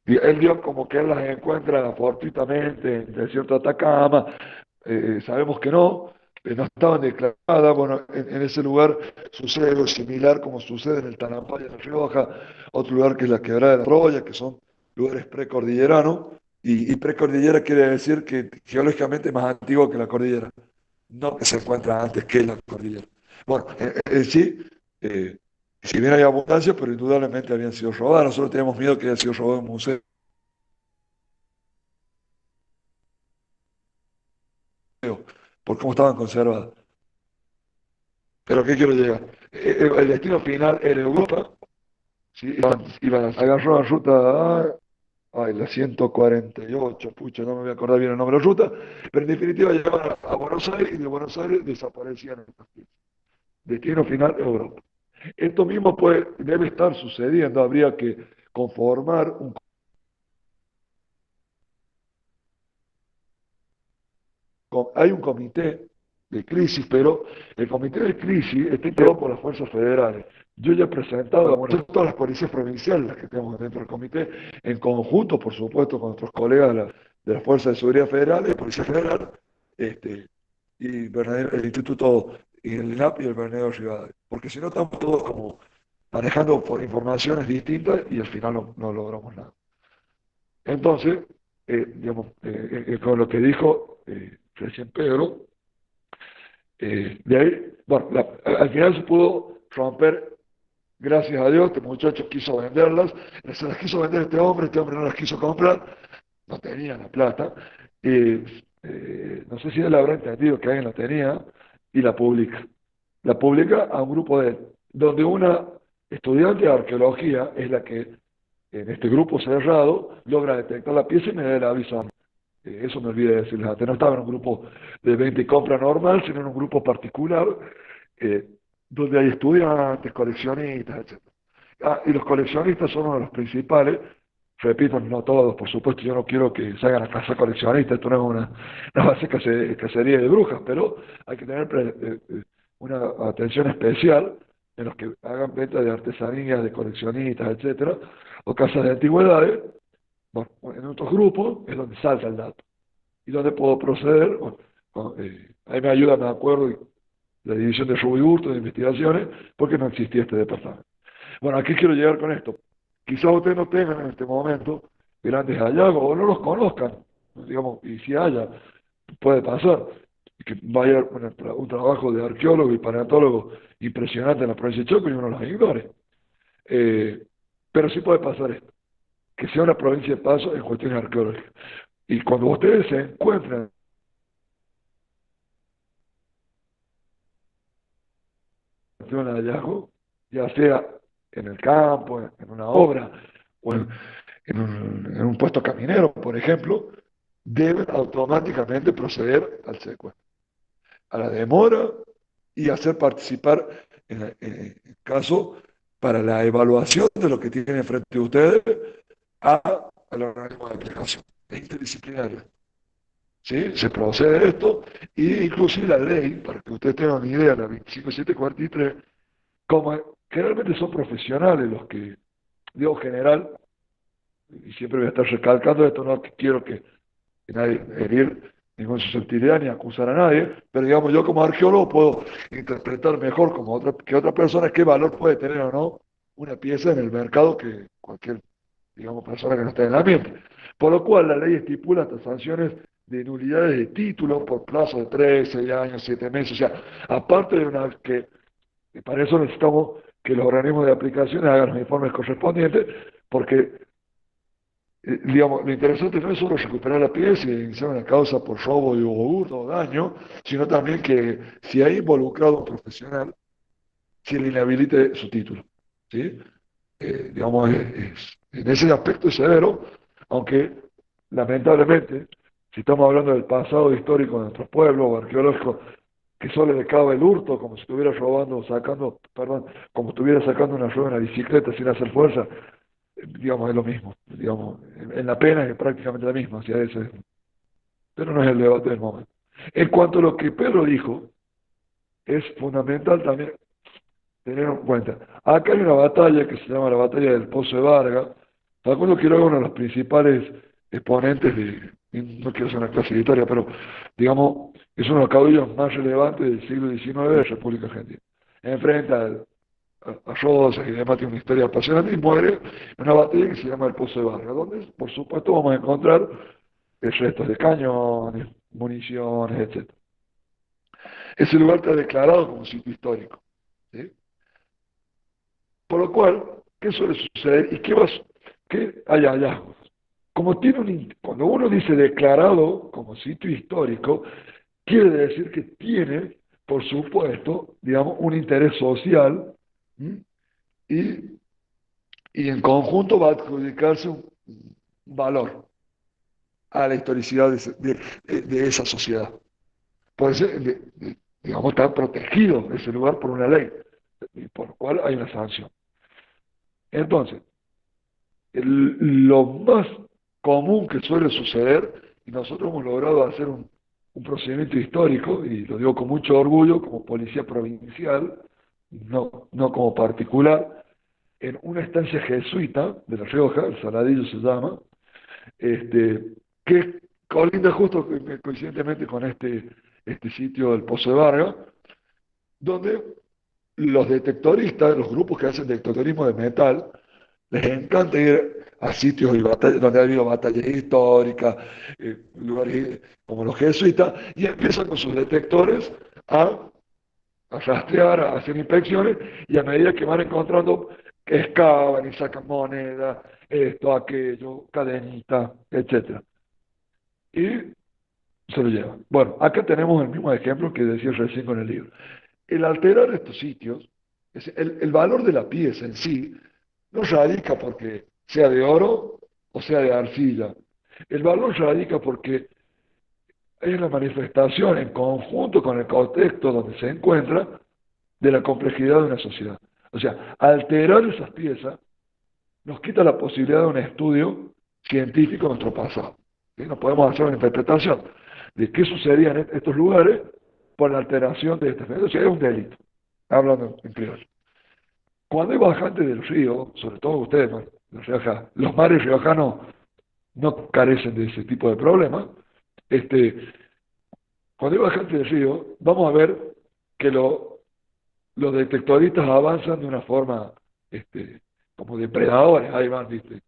él vio como que él las encuentra fortuitamente en el desierto de Atacama, sabemos que no, no estaban declaradas. Bueno, en ese lugar sucede algo similar como sucede en el Tanampaya, en La Rioja, otro lugar que es la Quebrada de la Troya, que son lugares precordilleranos, y precordillera quiere decir que geológicamente es más antiguo que la cordillera, no que se encuentra antes que la cordillera. Bueno, sí, eh, si bien hay abundancia, pero indudablemente habían sido robadas. Nosotros teníamos miedo que hayan sido robados en un museo por cómo estaban conservadas. Pero ¿a qué quiero llegar? El destino final era Europa, ¿sí? Iban a agarrar la ruta, ay, la 148, pucha, no me voy a acordar bien el nombre de la ruta, pero en definitiva llegaban a Buenos Aires, y de Buenos Aires desaparecían en estas piezas. Destino final Europa. Esto mismo debe estar sucediendo, habría que conformar hay un comité de crisis, pero el comité de crisis está integrado por las fuerzas federales. Yo ya he presentado, bueno, todas las policías provinciales las que tenemos dentro del comité, en conjunto, por supuesto, con nuestros colegas de la Fuerza de Seguridad Federal, de Policía Federal, este, y el Instituto, y el INAP y el Bernardo Rivadavia. Porque si no, estamos todos como manejando por informaciones distintas y al final no logramos nada. Entonces, digamos, con lo que dijo recién Pedro, de ahí, bueno, al final se pudo romper, gracias a Dios. Este muchacho quiso venderlas, se las quiso vender este hombre no las quiso comprar, no tenía la plata, y no sé si él habrá entendido que alguien la tenía, y la publica. La publica a un grupo donde una estudiante de arqueología es la que, en este grupo cerrado, logra detectar la pieza y me da el aviso a mí. Eso me olvidé de decirles antes. No estaba en un grupo de venta y compra normal, sino en un grupo particular, eh, donde hay estudiantes, coleccionistas, etcétera. Y los coleccionistas son uno de los principales. Repito, no todos, por supuesto. Yo no quiero que se hagan a casa coleccionistas. Esto no es una base cacería de brujas, pero hay que tener una atención especial en los que hagan venta de artesanías, de coleccionistas, etcétera, o casas de antigüedades. Bueno, en otros grupos es donde salta el dato y donde puedo proceder. Bueno, ahí me ayuda, me acuerdo, la división de robo y hurto de investigaciones, porque no existía este departamento. Bueno, ¿a qué quiero llegar con esto? Quizás ustedes no tengan en este momento grandes hallazgos o no los conozcan, digamos, y si haya, puede pasar que vaya un trabajo de arqueólogo y paleontólogo impresionante en la provincia de Chocó y uno los ignore. Eh, pero sí puede pasar esto, que sea una provincia de paso en cuestiones arqueológicas. Y cuando ustedes se encuentren ante un hallazgo, ya sea en el campo, en una obra o en un puesto caminero, por ejemplo, deben automáticamente proceder al secuestro, a la demora, y hacer participar, en caso, para la evaluación de lo que tienen frente a ustedes, al organismo de aplicación. Es interdisciplinario. ¿Sí? Se procede a esto, y inclusive la ley, para que ustedes tengan una idea, la 25743, como generalmente son profesionales los que, digo general, y siempre voy a estar recalcando esto, no quiero que nadie herir ninguna susceptibilidad ni acusar a nadie, pero digamos, yo como arqueólogo puedo interpretar mejor que otra persona qué valor puede tener o no una pieza en el mercado que cualquier, digamos, persona que no esté en el ambiente. Por lo cual la ley estipula hasta sanciones de nulidades de títulos por plazo de 3, 6 años, 7 meses. O sea, aparte de una que para eso necesitamos que los organismos de aplicación hagan los informes correspondientes, porque, digamos, lo interesante no es solo recuperar la pieza y iniciar una causa por robo o hurto o daño, sino también que si hay involucrado un profesional, se le inhabilite su título. ¿Sí? Digamos, en ese aspecto es severo, aunque lamentablemente, si estamos hablando del pasado histórico de nuestros pueblos o arqueológico, que solo le cabe el hurto, como si estuviera robando, sacando, perdón, como si estuviera sacando una rueda en la bicicleta sin hacer fuerza, digamos, es lo mismo, digamos, en la pena es prácticamente la misma, hacia ese, pero no es el debate del momento. En cuanto a lo que Pedro dijo, es fundamental también tener en cuenta. Acá hay una batalla que se llama la batalla del Pozo de Vargas. Me acuerdo que era uno de los principales exponentes de, y no quiero hacer una clase de historia, pero digamos, es uno de los caudillos más relevantes del siglo XIX de la República Argentina. Enfrenta a Rosas y demás, tiene una historia apasionante y muere en una batalla que se llama el Pozo de Vargas, donde por supuesto vamos a encontrar restos de cañones, municiones, etc. Ese lugar está declarado como sitio histórico. ¿Sí? Por lo cual, ¿qué suele suceder? ¿Y qué va qué hay hallazgos? Como tiene cuando uno dice declarado como sitio histórico, quiere decir que tiene, por supuesto, digamos, un interés social. ¿M? y, y en conjunto va a adjudicarse un valor a la historicidad de esa sociedad. Puede ser, digamos, está protegido ese lugar por una ley, y por lo cual hay una sanción. Entonces, lo más común que suele suceder, y nosotros hemos logrado hacer un procedimiento histórico, y lo digo con mucho orgullo, como policía provincial, no como particular, en una estancia jesuita de La Rioja, el Saladillo se llama, que colinda justo coincidentemente con este sitio del Pozo de Vargas, donde los detectoristas, los grupos que hacen detectorismo de metal, les encanta ir a sitios donde ha habido batallas históricas, lugares como los jesuitas, y empiezan con sus detectores a rastrear, a hacer inspecciones, y a medida que van encontrando, que excavan y sacan monedas, esto, aquello, cadenitas, etcétera. Y se lo llevan. Bueno, acá tenemos el mismo ejemplo que decía recién con el libro. El alterar estos sitios, el valor de la pieza en sí, no radica porque sea de oro o sea de arcilla. El valor radica porque es la manifestación en conjunto con el contexto donde se encuentra de la complejidad de una sociedad. O sea, alterar esas piezas nos quita la posibilidad de un estudio científico de nuestro pasado. ¿Sí? No podemos hacer una interpretación de qué sucedía en estos lugares por la alteración de este fenómeno. O sea, es un delito, hablando en criollo. Cuando hay bajantes del río, sobre todo ustedes, ¿no? Los mares riojanos no carecen de ese tipo de problemas. Este, Cuando hay bajantes del río, vamos a ver que los detectoristas avanzan de una forma como depredadores, ahí van, ¿viste?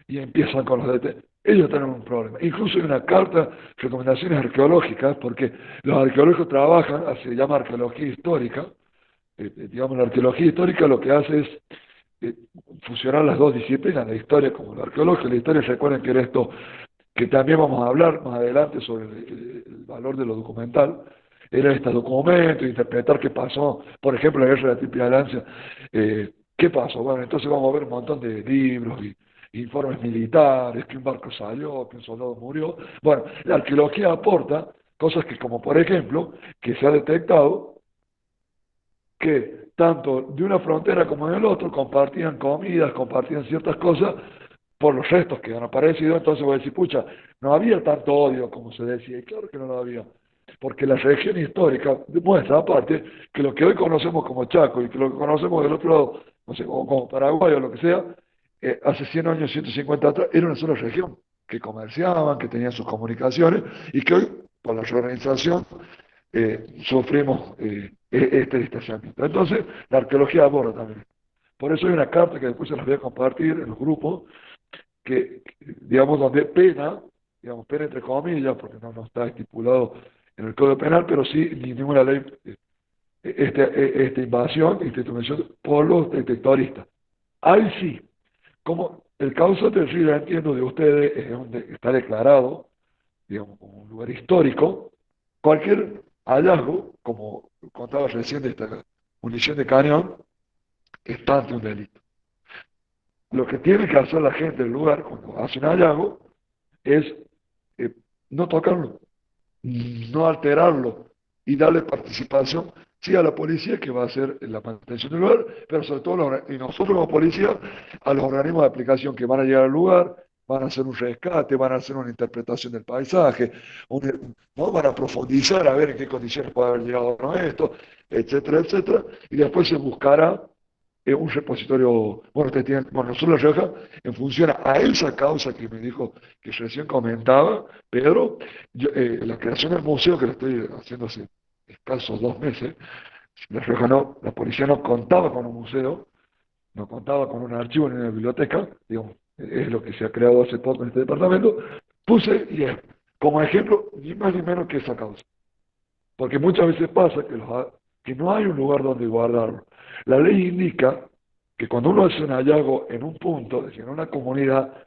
Y empiezan con los detectores. Ellos tienen un problema. Incluso hay una carta, recomendaciones arqueológicas, porque los arqueólogos trabajan, se llama arqueología histórica. Digamos, la arqueología histórica lo que hace es eh, fusionar las dos disciplinas, la historia como la arqueología. La historia, recuerden que era esto que también vamos a hablar más adelante sobre el valor de lo documental, era este documento, interpretar qué pasó, por ejemplo, la guerra de la Triple Alianza, qué pasó. Bueno, entonces vamos a ver un montón de libros y informes militares, que un barco salió, que un soldado murió. Bueno, la arqueología aporta cosas que, como por ejemplo, que se ha detectado que tanto de una frontera como del otro compartían comidas, compartían ciertas cosas por los restos que han aparecido. Entonces voy a decir, pucha, no había tanto odio como se decía, y claro que no lo había, porque la región histórica demuestra aparte que lo que hoy conocemos como Chaco y que lo que conocemos del otro lado, no sé, como Paraguay o lo que sea, hace 100 años, 150 atrás, era una sola región, que comerciaban, que tenían sus comunicaciones, y que hoy, por la reorganización, sufrimos este distanciamiento. Entonces, la arqueología aborda también. Por eso hay una carta que después se las voy a compartir en los grupos, digamos, donde pena digamos, pena entre comillas, porque no está estipulado en el Código Penal, pero sí ni ninguna ley, esta invasión, esta intervención por los detectoristas. Ahí sí, como el causa del río, entiendo de ustedes, es donde está declarado, digamos, como un lugar histórico, cualquier hallazgo, como contaba recién de esta munición de cañón, está ante un delito. Lo que tiene que hacer la gente del lugar cuando hace un hallazgo es eh, no tocarlo, no alterarlo y darle participación, sí, a la policía que va a hacer la mantención del lugar, pero sobre todo y nosotros como policía, a los organismos de aplicación que van a llegar al lugar, van a hacer un rescate, van a hacer una interpretación del paisaje, ¿no? Van a profundizar a ver en qué condiciones puede haber llegado o no esto, etcétera, etcétera, y después se buscará un repositorio, bueno, bueno, nosotros La Rioja, en función a esa causa que me dijo, que recién comentaba, Pedro, la creación del museo que lo estoy haciendo hace escasos 2 meses, La Rioja no, la policía no contaba con un museo, no contaba con un archivo ni una biblioteca, digamos, es lo que se ha creado hace poco en este departamento, puse y es, como ejemplo, ni más ni menos que esa causa. Porque muchas veces pasa que no hay un lugar donde guardarlo. La ley indica que cuando uno hace un hallazgo en un punto, es decir, en una comunidad,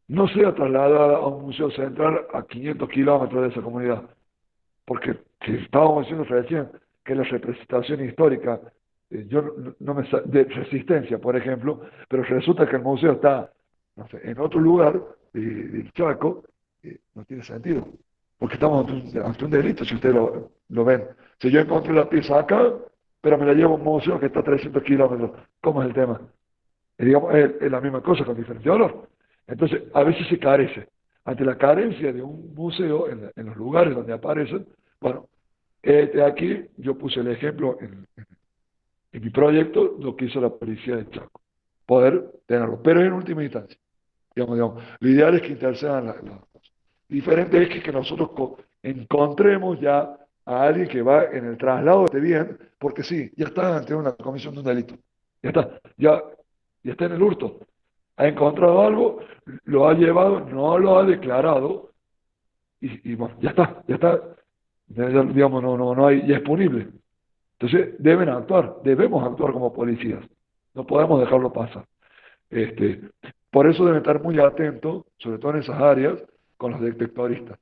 no sea trasladada a un museo central a 500 kilómetros de esa comunidad. Porque si estábamos diciendo recién que la representación histórica, yo de resistencia, por ejemplo, pero resulta que el museo está, no sé, en otro lugar del Chaco, no tiene sentido. Porque estamos ante un delito, si ustedes lo ven. Si yo encontré la pieza acá, pero me la llevo a un museo que está a 300 kilómetros, ¿cómo es el tema? Digamos, es la misma cosa con diferente valor. Entonces, a veces se carece. Ante la carencia de un museo en los lugares donde aparecen, bueno, aquí yo puse el ejemplo en mi proyecto, lo que hizo la policía de Chaco, poder tenerlo, pero en última instancia. Lo ideal es que intercedan las cosas. Diferente es que nosotros encontremos ya a alguien que va en el traslado de este bien, porque sí, ya está ante una comisión de un delito. Ya está en el hurto. Ha encontrado algo, lo ha llevado, no lo ha declarado, y bueno, ya está, digamos, no hay, ya es punible. Entonces deben actuar, debemos actuar como policías, no podemos dejarlo pasar. Este, por eso deben estar muy atentos, sobre todo en esas áreas, con los detectoristas.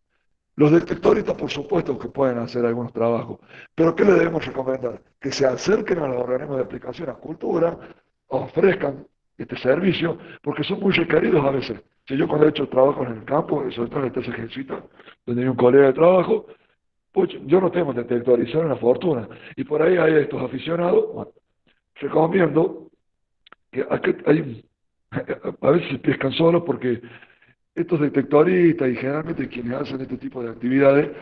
Los detectoristas, por supuesto, que pueden hacer algunos trabajos, pero ¿qué le debemos recomendar? Que se acerquen a los organismos de aplicación a cultura, ofrezcan este servicio, porque son muy requeridos a veces. Si yo cuando he hecho trabajo en el campo, sobre todo en el TCG, donde hay un colega de trabajo, pues yo no tengo detectorizar una fortuna. Y por ahí hay estos aficionados, bueno, recomiendo que a veces se pescan solos porque estos detectoristas y generalmente quienes hacen este tipo de actividades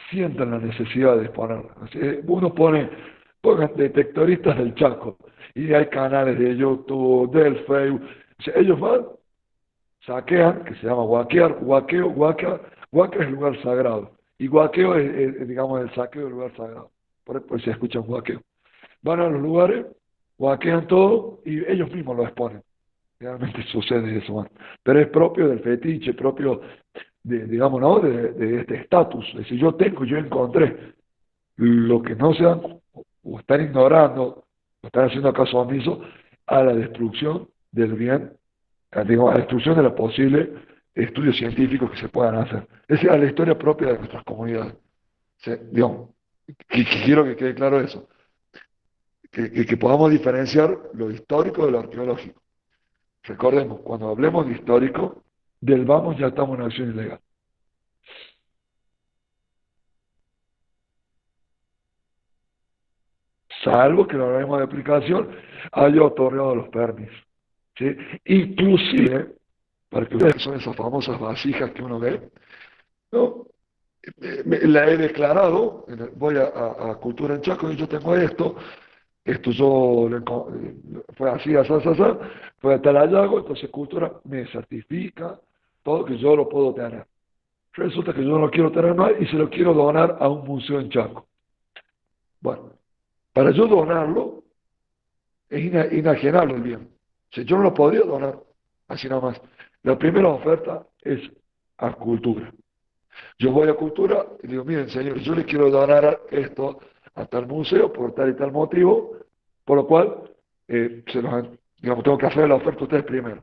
sientan la necesidad de exponerlas. Uno pongan detectoristas del Chaco y hay canales de YouTube, del Facebook. O sea, ellos van, saquean, que se llama guaquear, guaca es el lugar sagrado y guaqueo es, digamos, el saqueo del lugar sagrado. Por si escuchan guaqueo. Van a los lugares, guaquean todo y ellos mismos lo exponen. Realmente sucede eso, man. Pero es propio del fetiche, propio digamos, ¿no? De este estatus. Es decir, yo encontré. Lo que no se dan o están ignorando, o están haciendo caso omiso a la destrucción del bien, digamos, a la destrucción de los posibles estudios científicos que se puedan hacer. Es decir, a la historia propia de nuestras comunidades. Digamos, quiero que quede claro eso, que podamos diferenciar lo histórico de lo arqueológico. Recordemos, cuando hablemos de histórico, del vamos ya estamos en acción ilegal, salvo que el organismo de aplicación haya otorgado los permisos. ¿Sí? Inclusive, para que ustedes son esas famosas vasijas que uno ve, ¿no? La he declarado, voy a Cultura en Chaco y yo tengo esto yo fue así, así, así, así, fue hasta el hallazgo, entonces Cultura me certifica todo que yo lo puedo tener. Resulta que yo no lo quiero tener más y se lo quiero donar a un museo en Chaco. Bueno, para yo donarlo es inajenable el bien. Si yo no lo podría donar, así nada más. La primera oferta es a cultura. Yo voy a cultura y digo, miren, señores, yo les quiero donar esto a tal museo por tal y tal motivo, por lo cual, digamos, tengo que hacer la oferta a ustedes primero.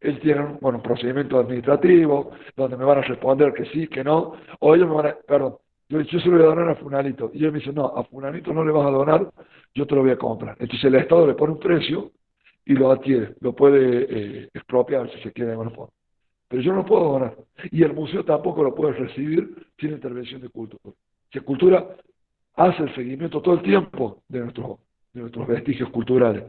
Ellos tienen, bueno, un procedimiento administrativo donde me van a responder que sí, que no, o ellos me van a, perdón, yo se lo voy a donar a Funanito. Y ellos me dicen, no, a Funanito no le vas a donar, yo te lo voy a comprar. Entonces el Estado le pone un precio y lo adquiere, lo puede expropiar si se quiere de alguna forma. Pero yo no lo puedo donar. Y el museo tampoco lo puede recibir sin intervención de cultura. Si cultura hace el seguimiento todo el tiempo de nuestros vestigios culturales.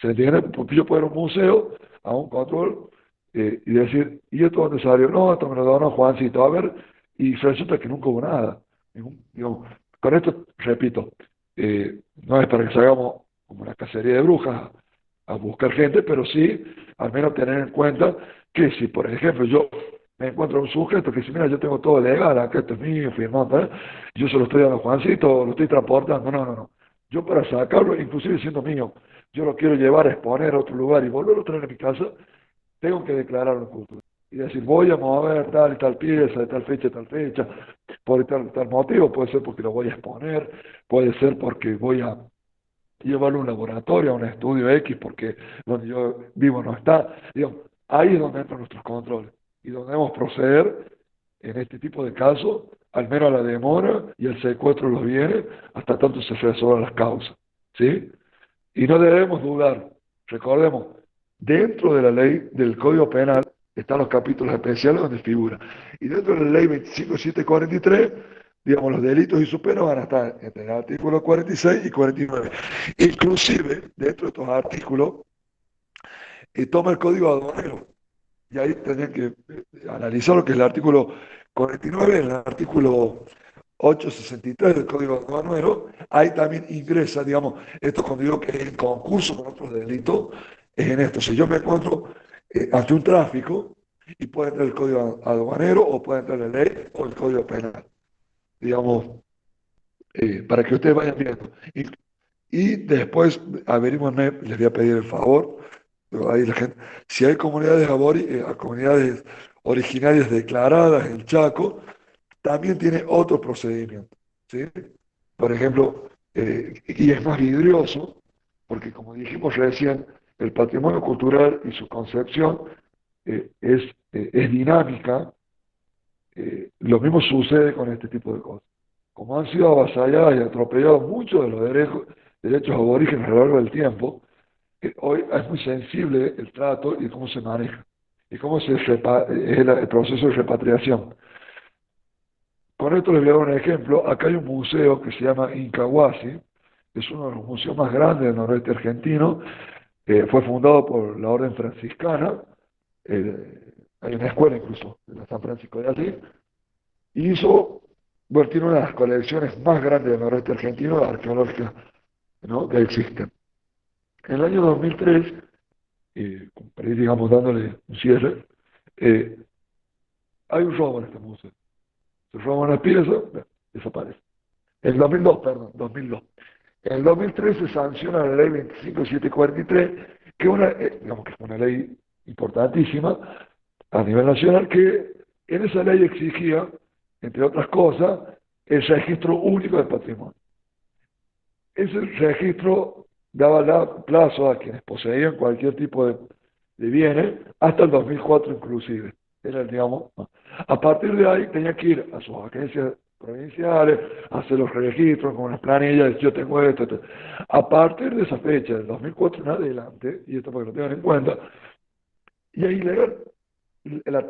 ¿Se entiende? Porque yo puedo ir a un museo, a un control, y decir, ¿y esto dónde salió? No, esto me lo donó Juancito. A ver, y resulta que nunca hubo nada. Digamos, con esto, repito, no es para que salgamos como una cacería de brujas a buscar gente, pero sí al menos tener en cuenta que si, por ejemplo, yo me encuentro un sujeto que dice, mira, yo tengo todo legal, acá esto es mío, firmado, ¿eh? Yo se lo estoy dando a Juancito, lo estoy transportando, no, no, no. Yo para sacarlo, inclusive siendo mío, yo lo quiero llevar a exponer a otro lugar y volverlo a traer a mi casa, tengo que declararlo en cultura. Y decir, voy a mover tal y tal pieza, de tal fecha, por tal motivo, puede ser porque lo voy a exponer, puede ser porque voy a llevarlo a un laboratorio, a un estudio X, porque donde yo vivo no está. Digamos, ahí es donde entran nuestros controles y donde debemos proceder en este tipo de casos, al menos a la demora y el secuestro de los bienes, hasta tanto se resuelvan las causas. ¿Sí? Y no debemos dudar. Recordemos, dentro de la ley del Código Penal están los capítulos especiales donde figura. Y dentro de la ley 25743, digamos, los delitos y sus penas van a estar entre el artículo 46 y 49. Inclusive, dentro de estos artículos, toma el Código Aduanero. Y ahí tendrían que analizar lo que es el artículo 49, el artículo 863 del Código Aduanero. Ahí también ingresa, digamos, esto cuando digo que es en concurso con otros delitos, es en esto. Si yo me encuentro ante un tráfico y puede entrar el Código Aduanero o puede entrar la ley o el Código Penal, digamos, para que ustedes vayan viendo. Y después averiguan, les voy a pedir el favor, pero ahí la gente, si hay comunidades originarias declaradas en Chaco, también tiene otro procedimiento, ¿sí? Por ejemplo, y es más vidrioso, porque como dijimos recién, el patrimonio cultural y su concepción es dinámica. Lo mismo sucede con este tipo de cosas. Como han sido avasalladas y atropellados muchos de los derechos aborígenes a lo largo del tiempo, hoy es muy sensible el trato y cómo se maneja y cómo es el proceso de repatriación. Con esto les voy a dar un ejemplo. Acá hay un museo que se llama Incahuasi, es uno de los museos más grandes del noroeste argentino. Fue fundado por la Orden Franciscana. Hay una escuela incluso, de la San Francisco de Asís. Y bueno, tiene una de las colecciones más grandes del noroeste argentino, arqueológicas, ¿no?, que existen. En el año 2003, para ir, digamos, dándole un cierre, eh, hay un robo en este museo. Se roba una pieza, desaparece. En el 2002, perdón, 2002. En el 2003 se sanciona la ley 25743, que, digamos que es una ley importantísima a nivel nacional, que en esa ley exigía, entre otras cosas, el registro único del patrimonio. Ese registro daba plazo a quienes poseían cualquier tipo de bienes hasta el 2004 inclusive. Era, digamos, a partir de ahí tenía que ir a sus agencias provinciales, a hacer los registros con unas planillas, yo tengo esto. A partir de esa fecha, del 2004 en adelante, y esto para que lo tengan en cuenta, y es ilegal la,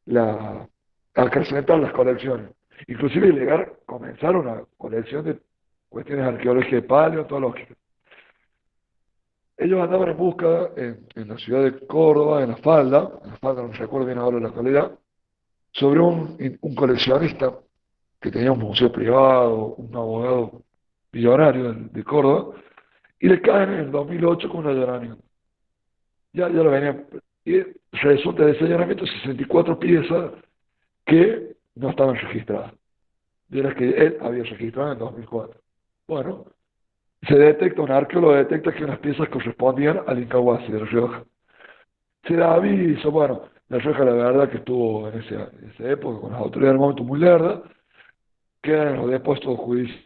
la, acrecentar las colecciones. Inclusive ilegal comenzar una colección de cuestiones arqueológicas y paleontológicas. Ellos andaban en busca en la ciudad de Córdoba, en la falda, no recuerdo bien ahora la localidad, sobre un coleccionista que tenía un museo privado, un abogado millonario de Córdoba, y le caen en el 2008 con un allanamiento. Ya lo venían. Y resulta de ese allanamiento 64 piezas que no estaban registradas, de las que él había registrado en el 2004. Bueno, un arqueólogo detecta que unas piezas correspondían al Incahuasi de La Rioja. Se da aviso, bueno, La Rioja, la verdad, que estuvo en esa época con las autoridades del momento muy lerda, quedan en los depósitos judiciales.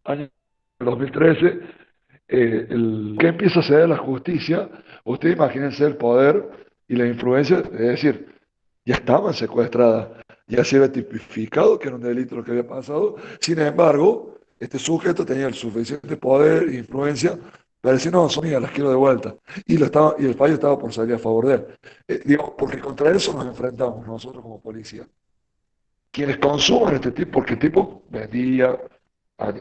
Año 2013, que empieza a ceder la justicia. Ustedes imagínense el poder y la influencia, es decir, ya estaban secuestradas, ya se había tipificado que era un delito lo que había pasado. Sin embargo, este sujeto tenía el suficiente poder e influencia para decir, no, son mías, las quiero de vuelta. Y el fallo estaba por salir a favor de él. Digamos, porque contra eso nos enfrentamos nosotros como policía. Quienes consuman este tipo, porque el tipo vendía a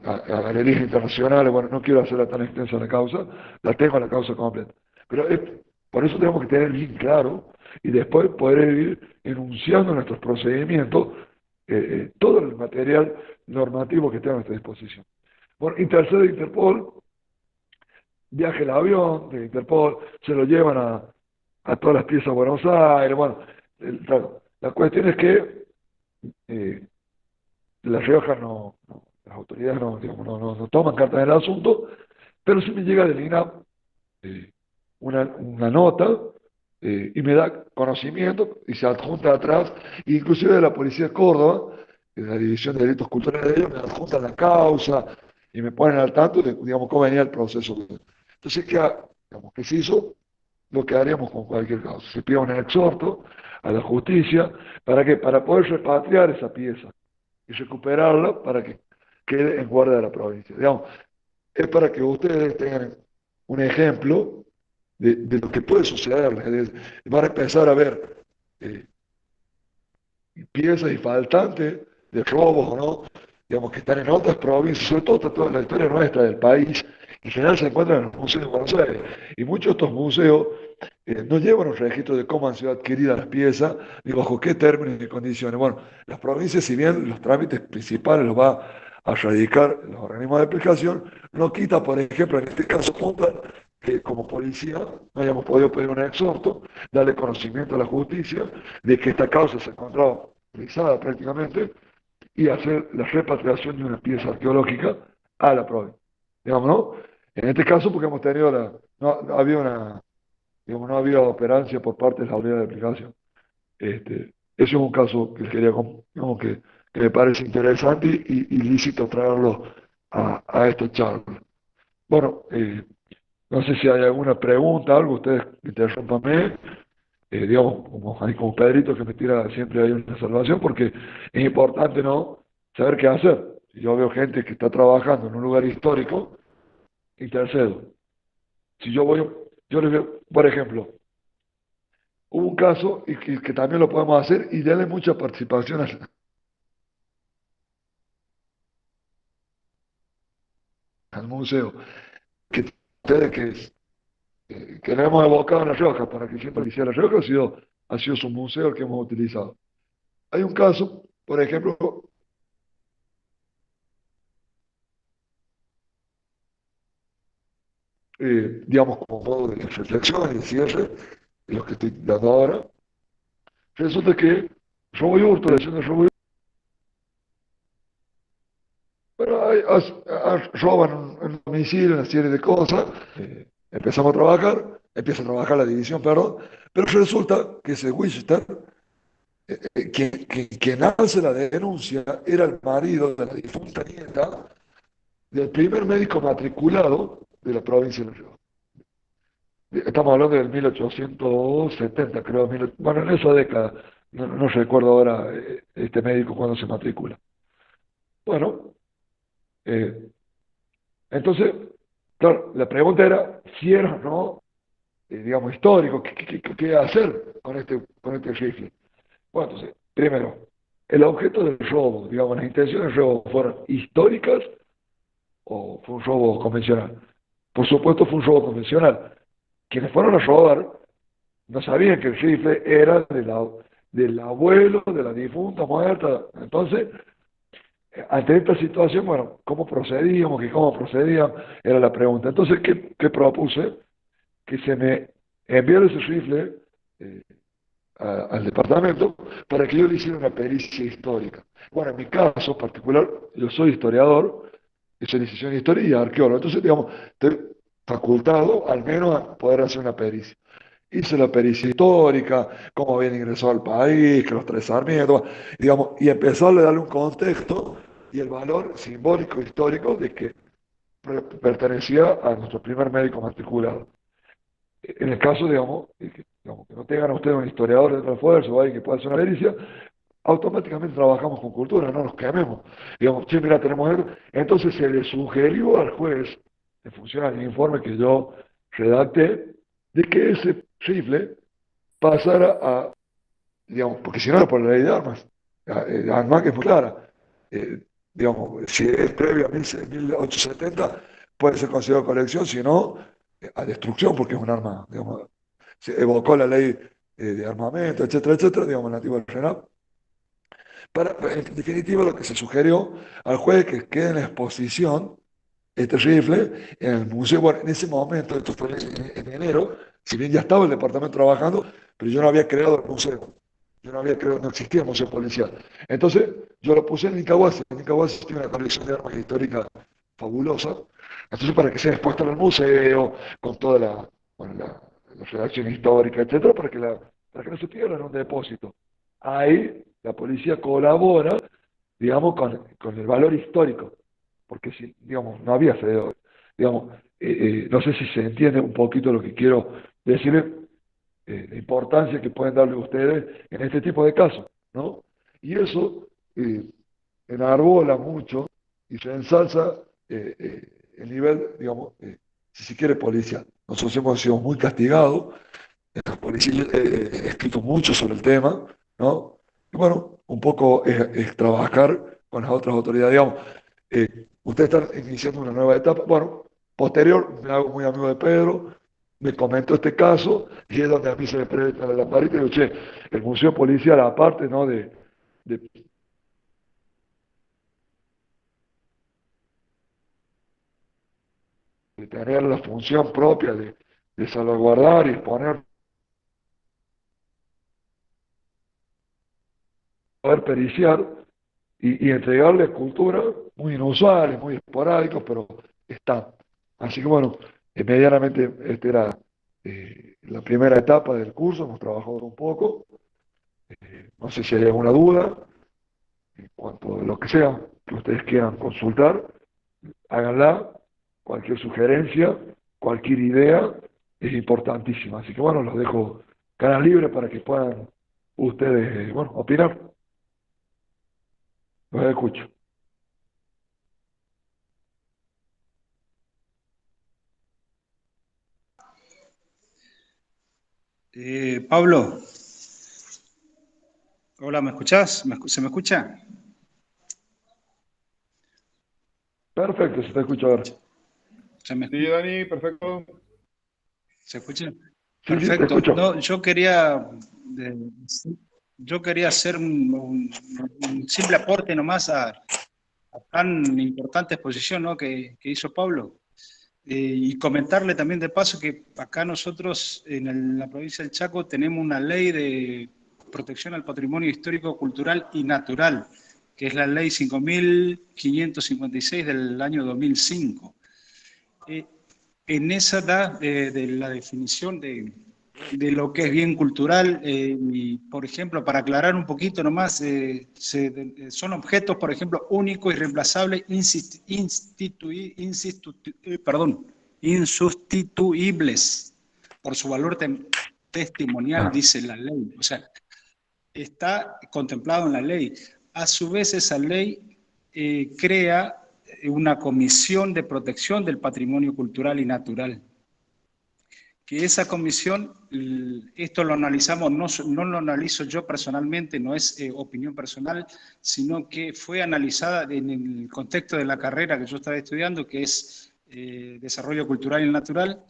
galerías internacionales. Bueno, no quiero hacerla tan extensa la causa, la tengo la causa completa. Pero por eso tenemos que tener bien claro y después poder ir enunciando nuestros procedimientos, todo el material normativo que tenga a nuestra disposición. Bueno, intercede Interpol, viaja el avión de Interpol, se lo llevan a todas las piezas a Buenos Aires. Bueno, claro, la cuestión es que eh, La Rioja las autoridades digamos, no toman cartas en el asunto, pero sí me llega del INAP eh, una nota, y me da conocimiento y se adjunta atrás, inclusive de la Policía de Córdoba, de la División de Delitos Culturales de ellos, me adjuntan la causa y me ponen al tanto de, digamos, cómo venía el proceso. Entonces, digamos, que se hizo lo que haríamos con cualquier causa. Se pide un exhorto a la justicia, ¿para qué? Para poder repatriar esa pieza y recuperarla para que quede en guardia de la provincia. Digamos, es para que ustedes tengan un ejemplo de lo que puede suceder. Van a empezar a ver eh, piezas y faltantes de robos o no, digamos, que están en otras provincias, sobre todo toda la historia nuestra del país. En general se encuentran en los museos de Buenos Aires, y muchos de estos museos no llevan un registro de cómo han sido adquiridas las piezas, ni bajo qué términos y condiciones. Bueno, las provincias, si bien los trámites principales los va a radicar los organismos de aplicación, no quita, por ejemplo, en este caso puntual, que como policía no hayamos podido pedir un exhorto, darle conocimiento a la justicia de que esta causa se encontraba realizada prácticamente, y hacer la repatriación de una pieza arqueológica a la provincia. Digamos, ¿no? En este caso, porque hemos tenido no había digamos, no había operancia por parte de la autoridad de aplicación. Ese es un caso que quería, digamos, que me parece interesante y lícito traerlo a esta charla. Bueno, no sé si hay alguna pregunta, algo, ustedes interrúmpanme, digamos, como Pedrito que me tira siempre ahí una salvación, porque es importante, ¿no? Saber qué hacer. Si yo veo gente que está trabajando en un lugar histórico, intercedo. Si yo voy, yo les veo, por ejemplo, hubo un caso y que también lo podemos hacer y darle mucha participación al museo, que ustedes que nos hemos evocado en La Rioja, para que siempre que La Rioja ha sido su museo el que hemos utilizado. Hay un caso, por ejemplo, digamos, como modo de reflexión y de cierre, de lo que estoy dando ahora. Resulta que robo y hurto, lesión de robo y hurto, pero roban un domicilio, una serie de cosas. Empezamos a trabajar, empieza a trabajar la división, perdón, pero resulta que ese Wichita, quien hace la denuncia, era el marido de la difunta nieta del primer médico matriculado de la provincia de La Rioja. Estamos hablando del 1870, creo, bueno, en esa década, no recuerdo ahora este médico cuando se matricula. Bueno, eh, entonces, claro, la pregunta era si era o no, digamos, histórico, qué hacer con este rifle. Bueno, entonces, primero, el objeto del robo, digamos, las intenciones del robo fueron históricas o fue un robo convencional. Por supuesto fue un robo convencional. Quienes fueron a robar no sabían que el rifle era del abuelo de la difunta muerta. Entonces, ante esta situación, bueno, ¿cómo procedíamos? ¿Y cómo procedían? Era la pregunta. Entonces, ¿qué propuse? Que se me enviara ese rifle eh, al departamento para que yo le hiciera una pericia histórica. Bueno, en mi caso particular, yo soy historiador, Esa licenciatura en historia y arqueólogo. Entonces, digamos, estoy facultado al menos a poder hacer una pericia. Hice la pericia histórica, cómo habían ingresado al país, que los tres Sarmientos, digamos, y empezarle a darle un contexto y el valor simbólico histórico de que pertenecía a nuestro primer médico matriculado. En el caso, digamos, que no tengan ustedes un historiador de refuerzo o alguien que pueda hacer una pericia, automáticamente trabajamos con cultura, no nos quememos. Digamos, che, mira, tenemos esto. Entonces se le sugirió al juez, en función al informe que yo redacté, de que ese rifle pasara a, digamos, porque si no era por la ley de armas, además que es muy clara. Eh, digamos, si es previo a 1870, puede ser considerado colección, si no, a destrucción, porque es un arma, digamos, se evocó la ley de armamento, etcétera, etcétera, digamos, la antigua RENAP. En definitiva, lo que se sugirió al juez es que quede en la exposición este rifle en el museo. Bueno, en ese momento, esto fue en enero, si bien ya estaba el departamento trabajando, pero yo no había creado el museo. Yo no había creado, no existía el museo policial. Entonces, yo lo puse en Incahuasi. En Incahuasi tiene una colección de armas históricas fabulosa. Entonces, para que sea expuesta en el museo, con toda bueno, la redacción histórica, etcétera, para que no se pierda en un depósito. Ahí la policía colabora, digamos, con el valor histórico, porque si, digamos, no había fedor, digamos, no sé si se entiende un poquito lo que quiero decir, la importancia que pueden darle ustedes en este tipo de casos, ¿no? Y eso enarbola mucho y se ensalza el nivel, digamos, si se quiere, policial. Nosotros hemos sido muy castigados, la policía he escrito mucho sobre el tema, ¿no? Y bueno, un poco es trabajar con las otras autoridades, digamos. Ustedes están iniciando una nueva etapa. Bueno, posterior, me hago muy amigo de Pedro, me comentó este caso y es donde a mí se me prende la parita y digo, che, el museo policial, aparte, ¿no? De, de tener la función propia de salvaguardar y exponer, poder periciar y entregarle cultura muy inusuales, muy esporádicos, pero están. Así que bueno, medianamente esta era la primera etapa del curso, hemos trabajado un poco. No sé si hay alguna duda en cuanto a lo que sea que ustedes quieran consultar, háganla. Cualquier sugerencia, cualquier idea es importantísima. Así que bueno, los dejo cara libre para que puedan ustedes, bueno, opinar. Los escucho. Pablo, hola, ¿me escuchás? ¿Se me escucha? Perfecto, se te escucha ahora. ¿Se me Sí, Dani, perfecto. ¿Se escucha? Sí, sí, te Perfecto. escucho. No, eh, yo quería hacer un simple aporte nomás a tan importante exposición, ¿no? que hizo Pablo. Y comentarle también de paso que acá nosotros la provincia del Chaco tenemos una ley de protección al patrimonio histórico, cultural y natural, que es la ley 5.556 del año 2005. Eh, en esa da de la definición de lo que es bien cultural, y por ejemplo, para aclarar un poquito nomás, son objetos, por ejemplo, únicos, irreemplazables, insustituibles por su valor testimonial, Ah, dice la ley. O sea, está contemplado en la ley. A su vez, esa ley crea una comisión de protección del patrimonio cultural y natural. Que esa comisión, esto lo analizamos, no lo analizo yo personalmente, no es opinión personal, sino que fue analizada en el contexto de la carrera que yo estaba estudiando, que es Desarrollo Cultural y Natural,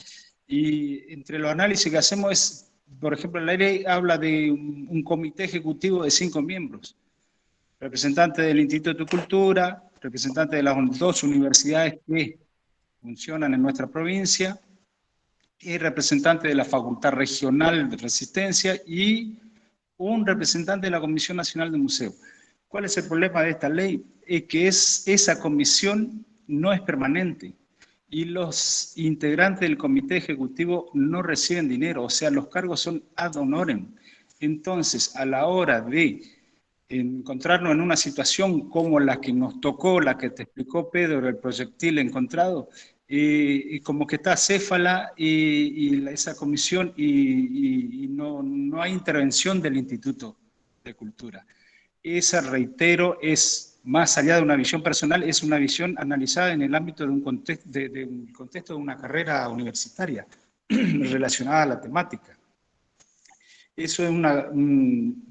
y entre los análisis que hacemos es, por ejemplo, la ley habla de un comité ejecutivo de 5 miembros, representantes del Instituto de Cultura, representantes de las 2 universidades que funcionan en nuestra provincia, y representante de la Facultad Regional de Resistencia y un representante de la Comisión Nacional de Museos. ¿Cuál es el problema de esta ley? Es que esa comisión no es permanente y los integrantes del comité ejecutivo no reciben dinero, o sea, los cargos son ad honorem. Entonces, a la hora de encontrarnos en una situación como la que nos tocó, la que te explicó Pedro, el proyectil encontrado, y como que está acéfala esa comisión y no hay intervención del Instituto de Cultura. Esa, reitero, es más allá de una visión personal, es una visión analizada en el ámbito de un contexto de una carrera universitaria relacionada a la temática. Eso es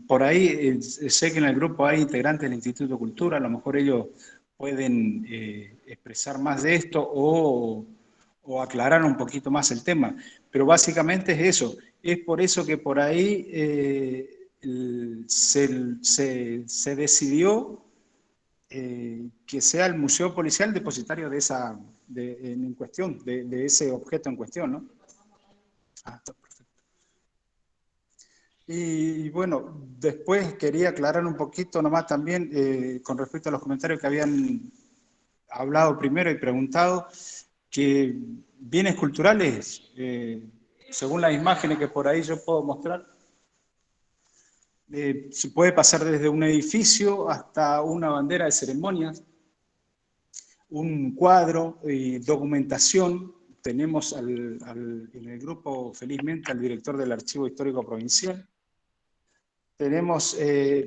por ahí, sé que en el grupo hay integrantes del Instituto de Cultura, a lo mejor ellos pueden expresar más de esto o aclarar un poquito más el tema, pero básicamente es eso. Es por eso que por ahí se decidió que sea el Museo Policial depositario de ese objeto en cuestión, ¿no? Y bueno, después quería aclarar un poquito nomás también con respecto a los comentarios que habían hablado primero y preguntado, que bienes culturales, según las imágenes que por ahí yo puedo mostrar, se puede pasar desde un edificio hasta una bandera de ceremonias, un cuadro, documentación. Tenemos en el grupo, felizmente, al director del Archivo Histórico Provincial. Tenemos,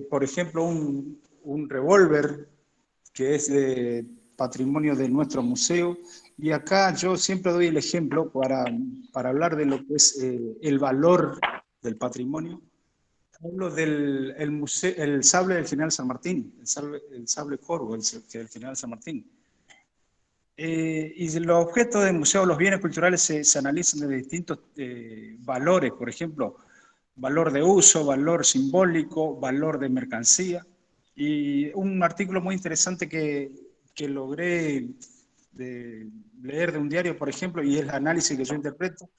por ejemplo, un revólver que es de patrimonio de nuestro museo. Y acá yo siempre doy el ejemplo para hablar de lo que es el valor del patrimonio. Hablo del el sable del general San Martín, el sable corvo del general San Martín. Y los objetos del museo, los bienes culturales se analizan de distintos valores, por ejemplo, valor de uso, valor simbólico, valor de mercancía. Y un artículo muy interesante que logré leer de un diario, por ejemplo, y el análisis que yo interpreto,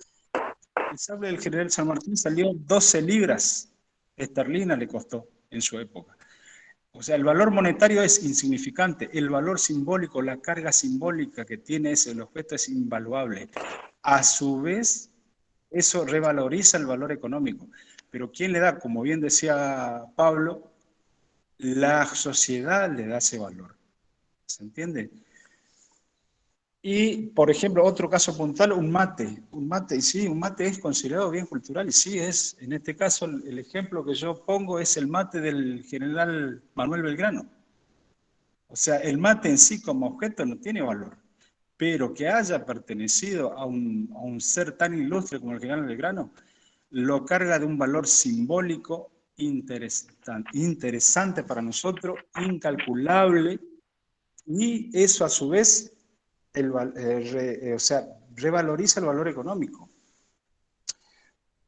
el sable del general San Martín salió 12 libras esterlinas, le costó en su época. O sea, el valor monetario es insignificante, el valor simbólico, la carga simbólica que tiene el objeto es invaluable. A su vez, eso revaloriza el valor económico. Pero ¿quién le da? Como bien decía Pablo, la sociedad le da ese valor. ¿Se entiende? Y, por ejemplo, otro caso puntual, un mate. Y sí, un mate es considerado bien cultural, y sí es. En este caso, el ejemplo que yo pongo es el mate del general Manuel Belgrano. O sea, el mate en sí como objeto no tiene valor, pero que haya pertenecido a un ser tan ilustre como el general Belgrano, lo carga de un valor simbólico interesante para nosotros, incalculable, y eso a su vez o sea, revaloriza el valor económico.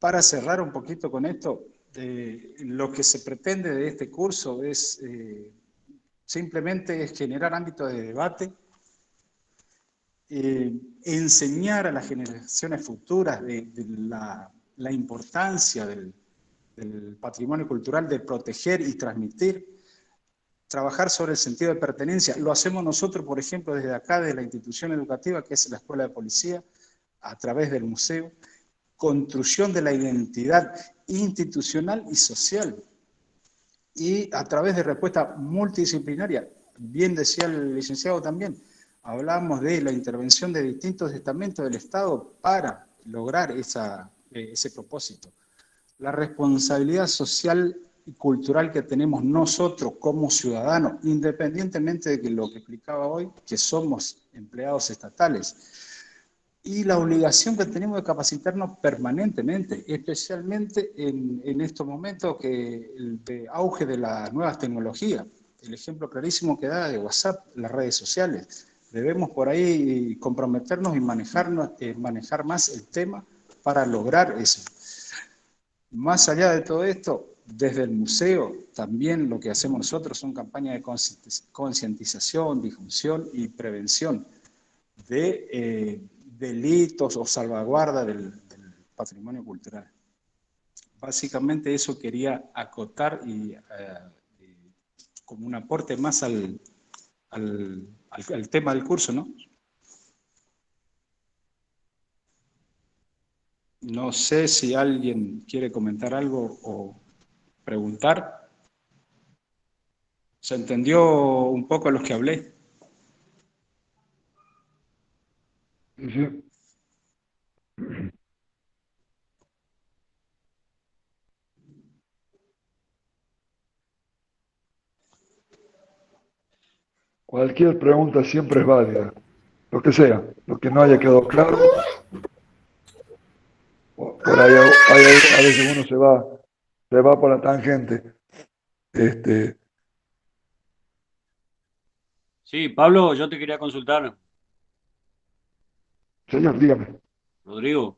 Para cerrar un poquito con esto, lo que se pretende de este curso es simplemente generar ámbito de debate, enseñar a las generaciones futuras de la importancia del patrimonio cultural, de proteger y transmitir, trabajar sobre el sentido de pertenencia. Lo hacemos nosotros, por ejemplo, desde acá, de la institución educativa, que es la Escuela de Policía, a través del museo, construcción de la identidad institucional y social, y a través de respuesta multidisciplinaria. Bien decía el licenciado también, hablamos de la intervención de distintos estamentos del Estado para lograr ese propósito. La responsabilidad social y cultural que tenemos nosotros como ciudadanos, independientemente de lo que explicaba hoy, que somos empleados estatales, y la obligación que tenemos de capacitarnos permanentemente, especialmente en estos momentos de auge de las nuevas tecnologías. El ejemplo clarísimo que da de WhatsApp, las redes sociales. Debemos por ahí comprometernos y manejar más el tema para lograr eso. Más allá de todo esto, desde el museo, también lo que hacemos nosotros son campañas de concientización, difusión y prevención de delitos o salvaguarda del patrimonio cultural. Básicamente eso quería acotar y como un aporte más al al tema del curso, ¿no? No sé si alguien quiere comentar algo o preguntar. ¿Se entendió un poco lo que hablé? Sí, sí. Cualquier pregunta siempre es válida, lo que sea, lo que no haya quedado claro, por ahí a veces uno se va por la tangente. Este, Sí, Pablo, yo te quería consultar, señor, dígame. Rodrigo.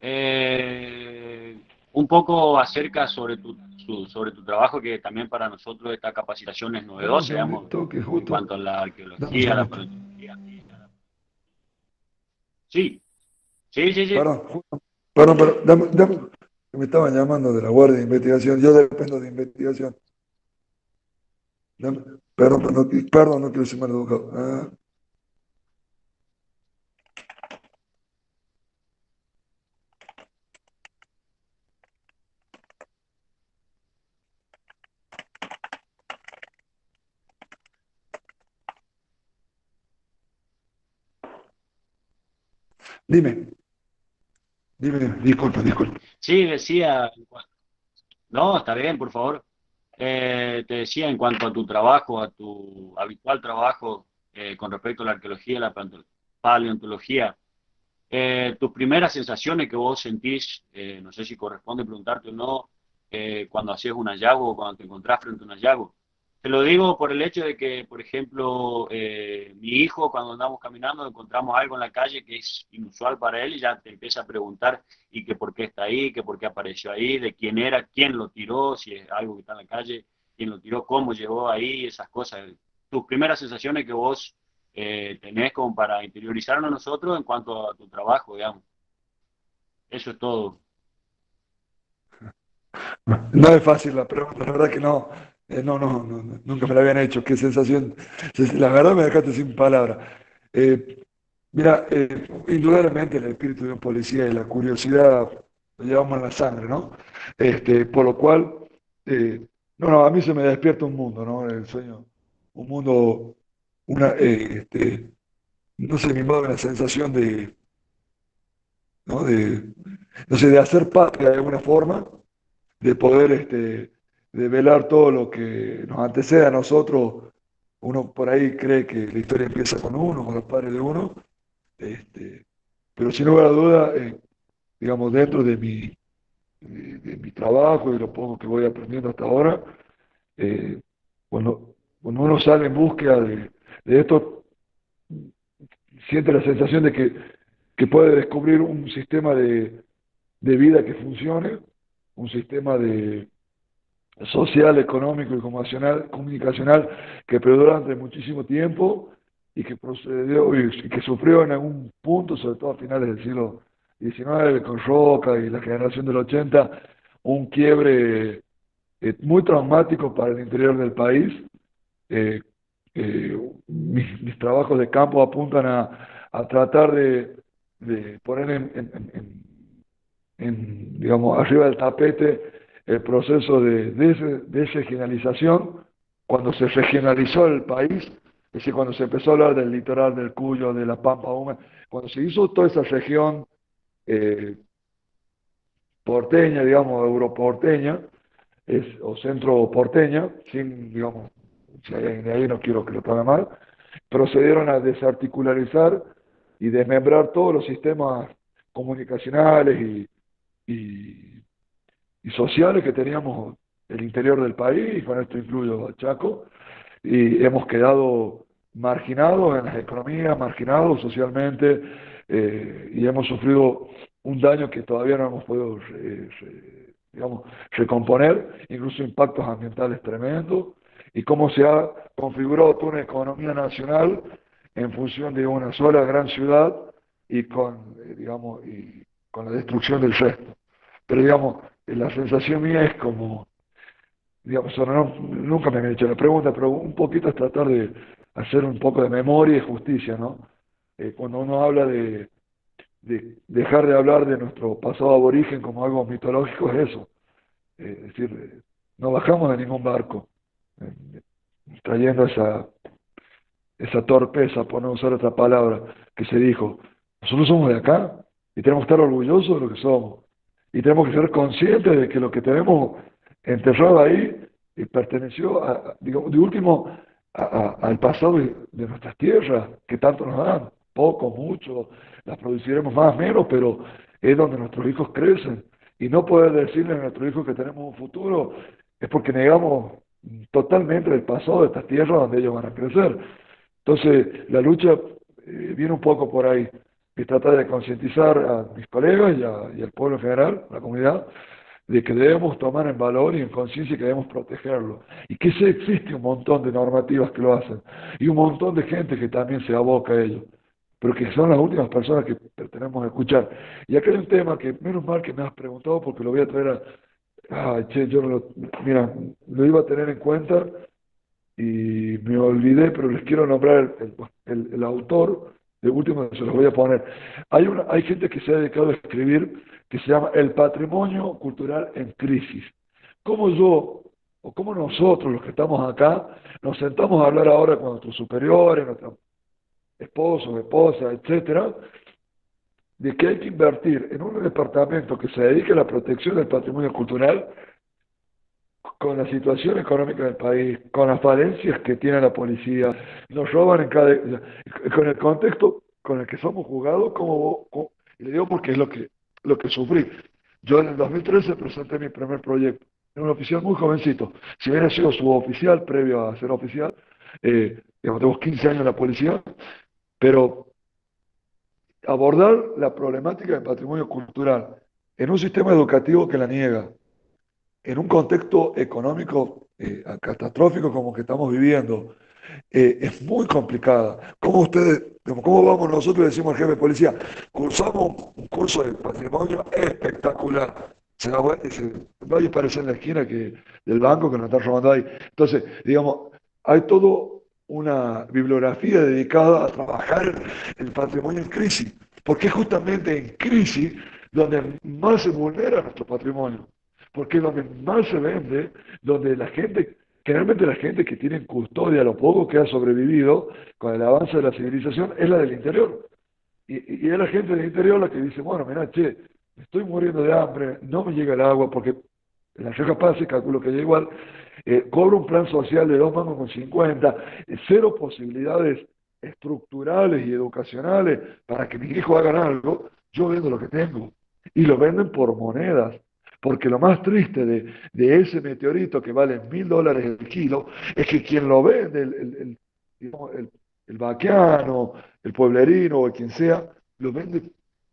Eh, un poco acerca sobre tu trabajo, que también para nosotros esta capacitación es Dame un novedosa, digamos, segundito que en justo, cuanto a la dame un arqueología, la segundito. paleontología. Sí, sí, sí, sí. Perdón, perdón, perdón, que me estaban llamando de la Guardia de Investigación, yo dependo de investigación. Perdón, perdón, no quiero ser mal educado. Dime, disculpa, disculpa. Sí, decía, no, está bien, por favor. Te decía en cuanto a tu trabajo, a tu habitual trabajo con respecto a la arqueología y la paleontología. Tus primeras sensaciones que vos sentís, no sé si corresponde preguntarte o no, cuando hacías un hallazgo o cuando te encontrás frente a un hallazgo. Te lo digo por el hecho de que, por ejemplo, mi hijo, cuando andamos caminando, encontramos algo en la calle que es inusual para él y ya te empieza a preguntar y que por qué está ahí, que por qué apareció ahí, de quién era, quién lo tiró, si es algo que está en la calle, quién lo tiró, cómo llegó ahí, esas cosas. Tus primeras sensaciones que vos tenés como para interiorizarnos a nosotros en cuanto a tu trabajo, digamos. Eso es todo. No es fácil la pregunta, la verdad que no. Nunca me la habían hecho. Qué sensación. La verdad me dejaste sin palabras. Eh, Mira, indudablemente el espíritu de un policía y la curiosidad lo llevamos en la sangre, ¿no? Por lo cual, a mí se me despierta un mundo, ¿no? El sueño, un mundo, no sé, me mueve la sensación ¿no? No sé, de hacer patria de alguna forma, de poder, de velar todo lo que nos antecede a nosotros. Uno por ahí cree que la historia empieza con uno, con los padres de uno, este, pero sin lugar a duda, digamos, dentro de mi trabajo y lo poco que voy aprendiendo hasta ahora, eh, cuando uno sale en búsqueda de esto, siente la sensación de que puede descubrir un sistema de vida que funcione, un sistema social, económico y comunicacional que perduró durante muchísimo tiempo y que procedió y que sufrió en algún punto, sobre todo a finales del siglo XIX, con Roca y la generación del 80, un quiebre muy traumático para el interior del país. Eh, mis trabajos de campo apuntan a tratar de poner digamos, arriba del tapete el proceso de desregionalización, cuando se regionalizó el país, es decir, cuando se empezó a hablar del litoral, del Cuyo, de la Pampa Húmeda, cuando se hizo toda esa región eh, porteña, digamos, europorteña, o centro porteña, sin, digamos, si hay alguien de ahí no quiero que lo tome mal, procedieron a desarticularizar y desmembrar todos los sistemas comunicacionales y, y sociales que teníamos el interior del país, y con esto incluyo a Chaco, y hemos quedado marginados en las economías, marginados socialmente, y hemos sufrido un daño que todavía no hemos podido, digamos, recomponer, incluso impactos ambientales tremendos, y cómo se ha configurado toda una economía nacional en función de una sola gran ciudad y con, digamos, y con la destrucción del resto. Pero digamos, la sensación mía es como digamos, nunca me han hecho la pregunta, pero un poquito es tratar de hacer un poco de memoria y justicia, ¿no? Cuando uno habla de dejar de hablar de nuestro pasado aborigen como algo mitológico, es eso. Es decir, no bajamos de ningún barco, eh, trayendo esa torpeza, por no usar otra palabra, que se dijo. Nosotros somos de acá y tenemos que estar orgullosos de lo que somos. Y tenemos que ser conscientes de que lo que tenemos enterrado ahí perteneció, digamos, de último, al pasado de nuestras tierras, que tanto nos dan, poco, mucho, las produciremos más, menos, pero es donde nuestros hijos crecen. Y no poder decirle a nuestros hijos que tenemos un futuro es porque negamos totalmente el pasado de estas tierras donde ellos van a crecer. Entonces, la lucha viene un poco por ahí, que trata de concientizar a mis colegas y al pueblo en general, a la comunidad, de que debemos tomar en valor y en conciencia que debemos protegerlo. Y que sí existe un montón de normativas que lo hacen, y un montón de gente que también se aboca a ello, pero que son las últimas personas que tenemos que escuchar. Y acá hay un tema que, menos mal que me has preguntado, porque lo voy a traer a... Ah, che, yo no lo... Mira, lo iba a tener en cuenta y me olvidé, pero les quiero nombrar el autor, de último se los voy a poner. Hay gente que se ha dedicado a escribir que se llama El patrimonio cultural en crisis. ¿Cómo yo, o cómo nosotros, los que estamos acá, nos sentamos a hablar ahora con nuestros superiores, nuestros esposos, esposas, etcétera, de que hay que invertir en un departamento que se dedique a la protección del patrimonio cultural con la situación económica del país, con las falencias que tiene la policía, nos roban en cada... Con el contexto con el que somos jugados, y le digo porque es lo que sufrí. Yo en el 2013 presenté mi primer proyecto. Era un oficial muy jovencito. Si hubiera sido suboficial, previo a ser oficial, digamos, tengo 15 años en la policía, pero abordar la problemática del patrimonio cultural en un sistema educativo que la niega, en un contexto económico catastrófico como que estamos viviendo, es muy complicada. ¿Cómo ustedes, cómo vamos nosotros, decimos al jefe de policía, cursamos un curso de patrimonio espectacular? Se va, va a aparecer en la esquina del banco que nos están robando ahí. Entonces, digamos, hay todo una bibliografía dedicada a trabajar el patrimonio en crisis, porque es justamente en crisis donde más se vulnera nuestro patrimonio, porque es donde más se vende, donde la gente, generalmente la gente que tiene en custodia lo poco que ha sobrevivido con el avance de la civilización es la del interior. Y es la gente del interior la que dice, bueno, mira, che, me estoy muriendo de hambre, no me llega el agua, porque en la Rioja Paz, calculo que ya igual, cobro un plan social de 2,50 mangos, cero posibilidades estructurales y educacionales para que mis hijos hagan algo, yo vendo lo que tengo. Y lo venden por monedas. Porque lo más triste de ese meteorito que vale $1.000 el kilo es que quien lo vende, digamos, el vaqueano, el pueblerino o quien sea, lo vende.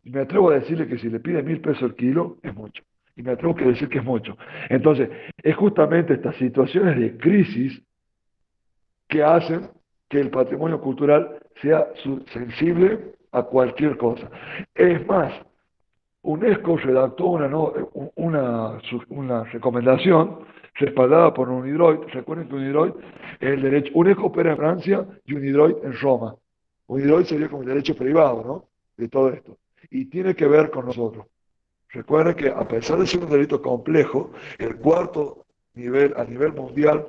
Y me atrevo a decirle que si le pide 1.000 pesos el kilo, es mucho. Y me atrevo a decir que es mucho. Entonces, es justamente estas situaciones de crisis que hacen que el patrimonio cultural sea sensible a cualquier cosa. Es más, UNESCO redactó una recomendación respaldada por UNIDROIT. Recuerden que UNIDROIT es el derecho. UNESCO opera en Francia y UNIDROIT en Roma. UNIDROIT sería como el derecho privado, ¿no? De todo esto. Y tiene que ver con nosotros. Recuerden que a pesar de ser un delito complejo, el cuarto nivel a nivel mundial,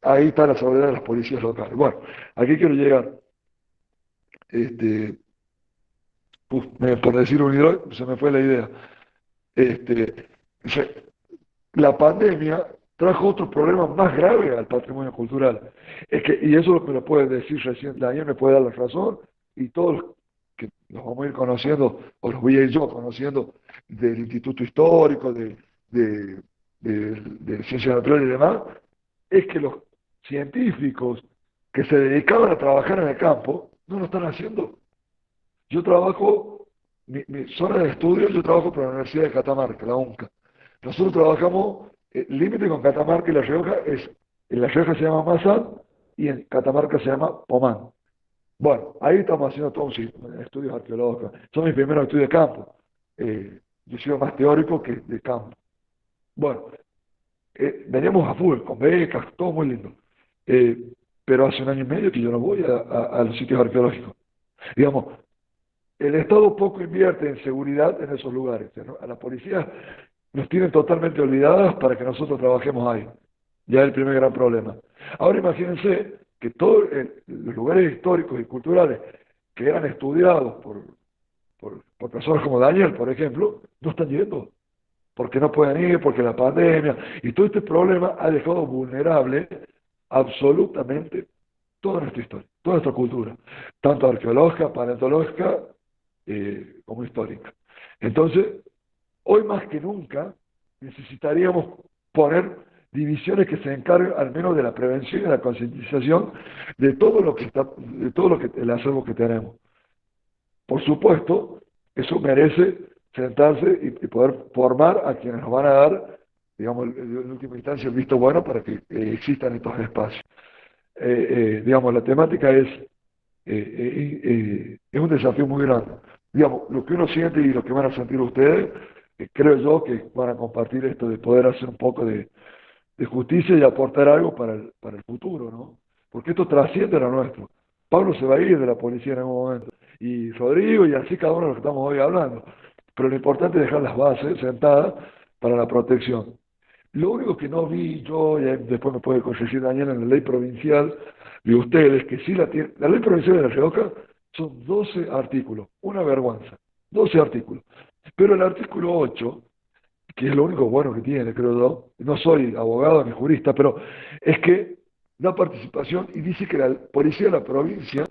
ahí está la soberanía de las policías locales. Bueno, aquí quiero llegar. Este, por decir UNIDROIT, se me fue la idea. Este, la pandemia trajo otro problema más grave al patrimonio cultural. Y eso me lo puede decir recién Daniel, me puede dar la razón, y todos los que los vamos a ir conociendo, o los voy a ir yo conociendo, del Instituto Histórico, de Ciencias Naturales y demás, es que los científicos que se dedicaban a trabajar en el campo no lo están haciendo. Yo trabajo, mi zona de estudio, yo trabajo para la Universidad de Catamarca, la UNCA. Nosotros trabajamos, límite con Catamarca y La Rioja, en La Rioja se llama Mazán y en Catamarca se llama Pomán. Bueno, ahí estamos haciendo todos estudios arqueológicos. Son mis primeros estudios de campo. Yo he sido más teórico que de campo. Bueno, veníamos a full, con becas, todo muy lindo. Eh, pero hace un año y medio que yo no voy a los sitios arqueológicos. Digamos, el Estado poco invierte en seguridad en esos lugares, ¿no? A la policía nos tienen totalmente olvidadas para que nosotros trabajemos ahí. Ya es el primer gran problema. Ahora imagínense que todos los lugares históricos y culturales que eran estudiados por personas como Daniel, por ejemplo, no están yendo, porque no pueden ir, porque la pandemia, y todo este problema ha dejado vulnerable absolutamente toda nuestra historia, toda nuestra cultura, tanto arqueológica, paleontológica, como histórica. Entonces, hoy más que nunca necesitaríamos poner divisiones que se encarguen al menos de la prevención y de la concientización de todo lo que está, de todo lo que el acervo que tenemos. Por supuesto, eso merece sentarse y poder formar a quienes nos van a dar, digamos, en última instancia, el visto bueno para que existan estos espacios. Digamos, la temática es un desafío muy grande. Digamos, lo que uno siente y lo que van a sentir ustedes, creo yo que van a compartir esto de poder hacer un poco de justicia y aportar algo para el futuro, ¿no? Porque esto trasciende a lo nuestro. Pablo se va a ir de la policía en algún momento, y Rodrigo, y así cada uno de los que estamos hoy hablando. Pero lo importante es dejar las bases sentadas para la protección. Lo único que no vi yo, y ahí después me puede corregir Daniel, en la ley provincial de ustedes, que sí la tiene, la ley provincial de La Rioja son 12 artículos, una vergüenza, 12 artículos. Pero el artículo 8, que es lo único bueno que tiene, creo yo, no soy abogado ni jurista, pero es que da participación y dice que la policía de la provincia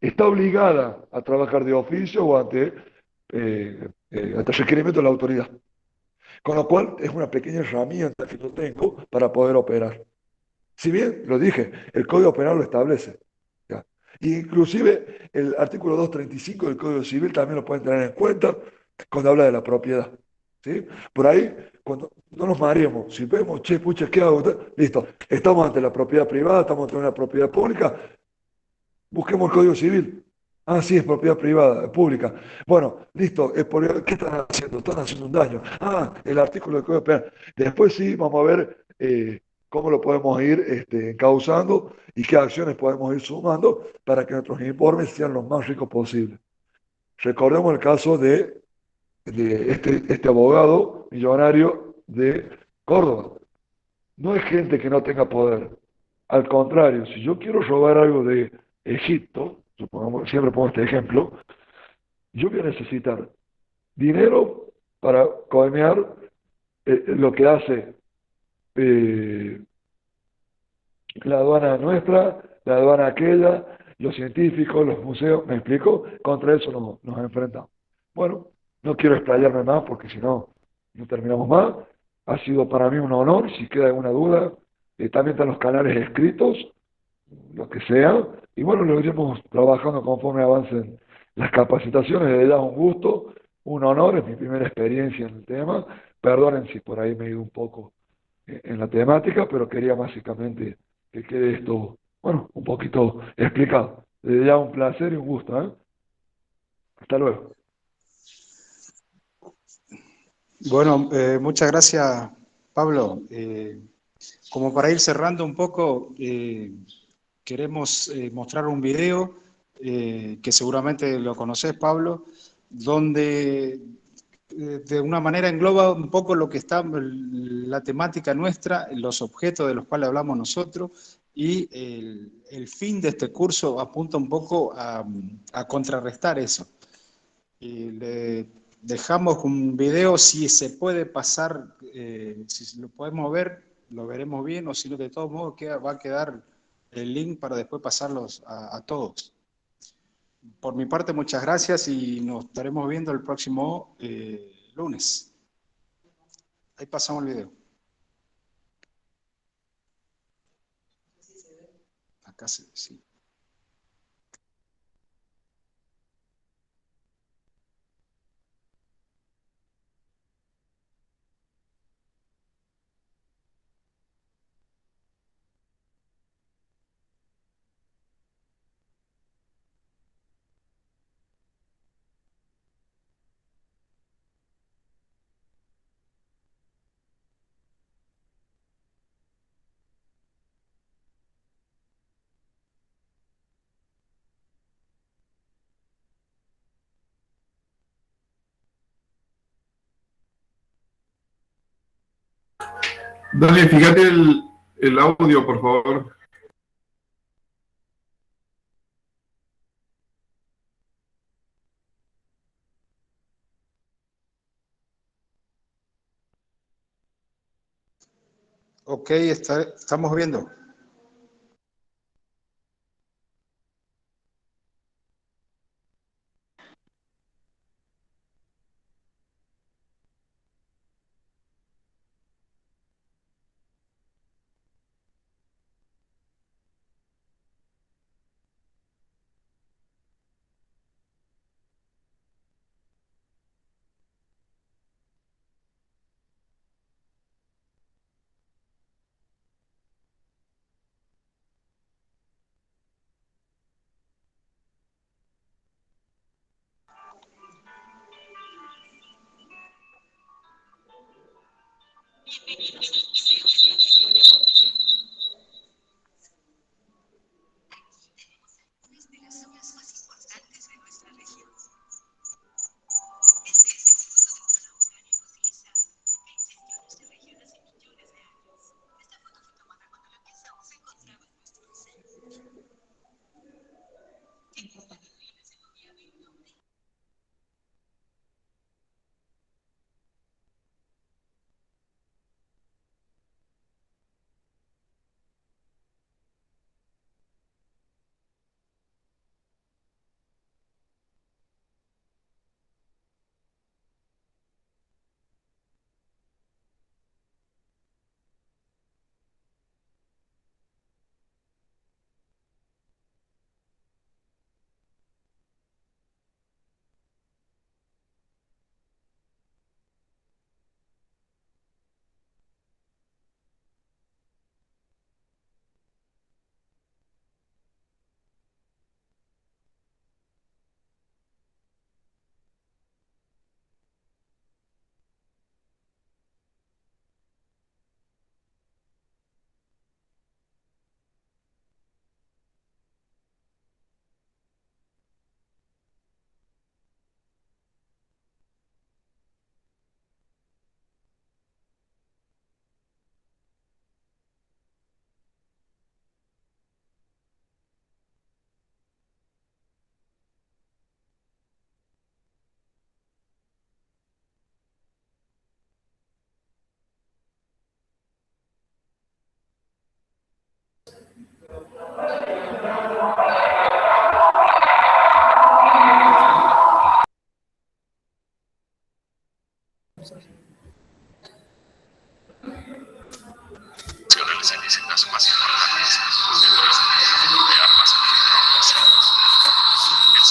está obligada a trabajar de oficio o ante requerimiento de la autoridad. Con lo cual es una pequeña herramienta que yo tengo para poder operar. Si bien, lo dije, el Código Penal lo establece. ¿Ya? Y inclusive el artículo 235 del Código Civil también lo pueden tener en cuenta cuando habla de la propiedad. ¿Sí? Por ahí, cuando no nos mareemos, si vemos, che, pucha, ¿qué hago? Listo, estamos ante la propiedad privada, estamos ante una propiedad pública, busquemos el Código Civil. Ah, sí, es propiedad privada, pública. Bueno, listo, ¿qué están haciendo? Están haciendo un daño. Ah, el artículo del Código Penal. Después sí, vamos a ver cómo lo podemos ir encauzando y qué acciones podemos ir sumando para que nuestros informes sean los más ricos posibles. Recordemos el caso de este abogado millonario de Córdoba. No es gente que no tenga poder. Al contrario, si yo quiero robar algo de Egipto, supongamos, siempre pongo este ejemplo, yo voy a necesitar dinero para coimear lo que hace eh, la aduana nuestra, la aduana aquella, los científicos, los museos, ¿me explico? Contra eso nos enfrentamos. Bueno, no quiero explayarme más porque si no, no terminamos más. Ha sido para mí un honor, si queda alguna duda, también están los canales escritos, lo que sea, y bueno, lo iremos trabajando conforme avancen las capacitaciones. De verdad, un gusto, un honor, es mi primera experiencia en el tema. Perdonen si por ahí me he ido un poco en la temática, pero quería básicamente que quede esto, bueno, un poquito explicado. Desde ya un placer y un gusto, ¿eh? Hasta luego. Bueno, muchas gracias, Pablo. Como para ir cerrando un poco, queremos mostrar un video que seguramente lo conoces, Pablo, donde de una manera engloba un poco lo que está la temática nuestra, los objetos de los cuales hablamos nosotros, y el fin de este curso apunta un poco a contrarrestar eso. Y le dejamos un video, si se puede pasar, si lo podemos ver, lo veremos bien, o si no, de todos modos va a quedar el link para después pasarlos a todos. Por mi parte, muchas gracias y nos estaremos viendo el próximo lunes. Ahí pasamos el video. Acá sí. Dale, fíjate el audio, por favor. Ok, estamos viendo.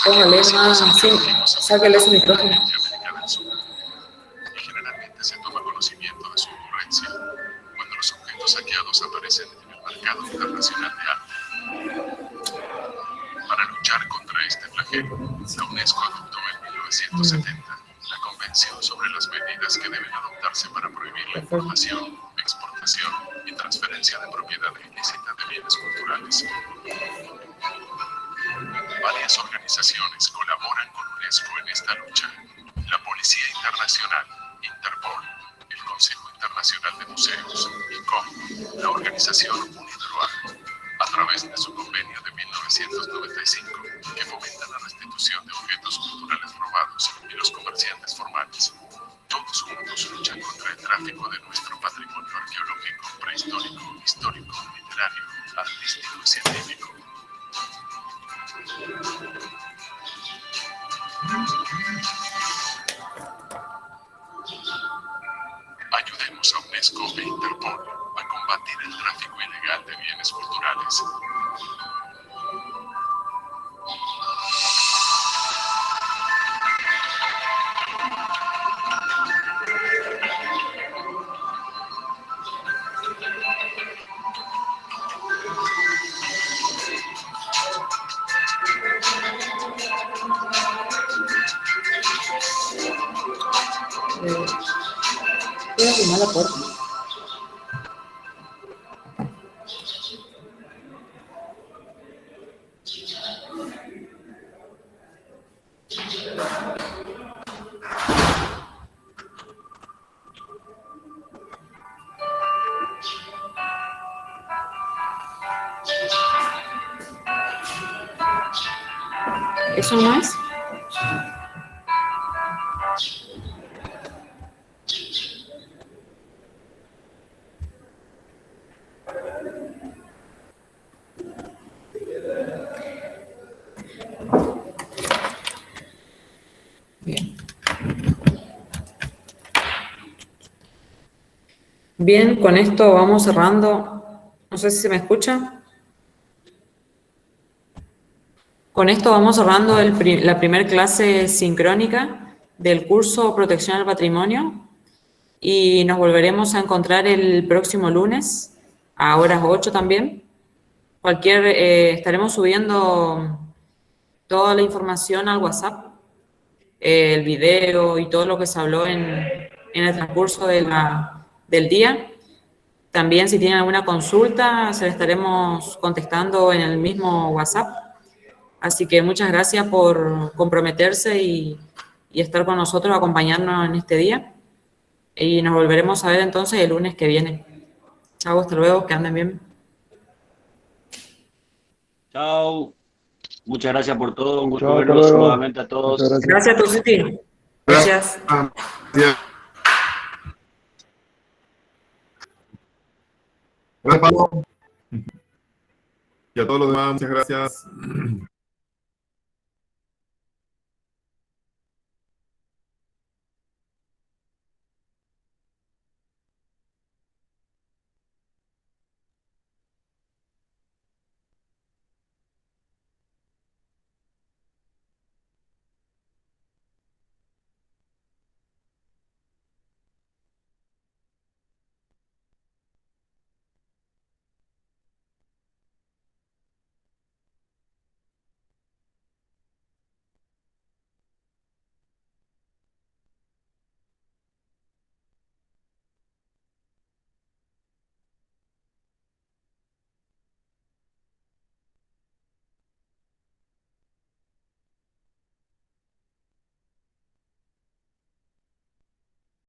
Póngale más, sí, sáquele ese micrófono. Y generalmente se toma conocimiento de su ocurrencia cuando los objetos saqueados aparecen en el mercado internacional de arte. Para luchar contra este flagelo, la UNESCO adoptó en 1970 la Convención sobre las medidas que deben adoptarse para prohibir la importación, exportación y transferencia de propiedad ilícita de bienes culturales. Varias organizaciones colaboran con UNESCO en esta lucha. La Policía Internacional, Interpol, el Consejo Internacional de Museos, ICOM, la organización UNIDROIT, a través de su convenio de 1995, que fomenta la restitución de objetos culturales robados y los comerciantes formales. Todos juntos luchan contra el tráfico de nuestro patrimonio arqueológico, prehistórico, histórico, literario, artístico y científico. Ayudemos a UNESCO e Interpol a combatir el tráfico ilegal de bienes culturales. Voy a arrimar la puerta. ¿Eso no es? Bien. Bien, con esto vamos cerrando. No sé si se me escucha. Con esto vamos cerrando la primera clase sincrónica del curso Protección al Patrimonio y nos volveremos a encontrar el próximo lunes a horas 8 también. Estaremos subiendo toda la información al WhatsApp, el video y todo lo que se habló en el transcurso del día. También si tienen alguna consulta, se la estaremos contestando en el mismo WhatsApp. Así que muchas gracias por comprometerse y estar con nosotros, acompañarnos en este día. Y nos volveremos a ver entonces el lunes que viene. Chao, hasta luego, que anden bien. Chao. Muchas gracias por todo. Un gusto Chao, hasta verlos luego. nuevamente a todos. Muchas gracias. Gracias, Tuciti. Gracias. Gracias. Gracias, Pablo. Y a todos los demás, muchas gracias.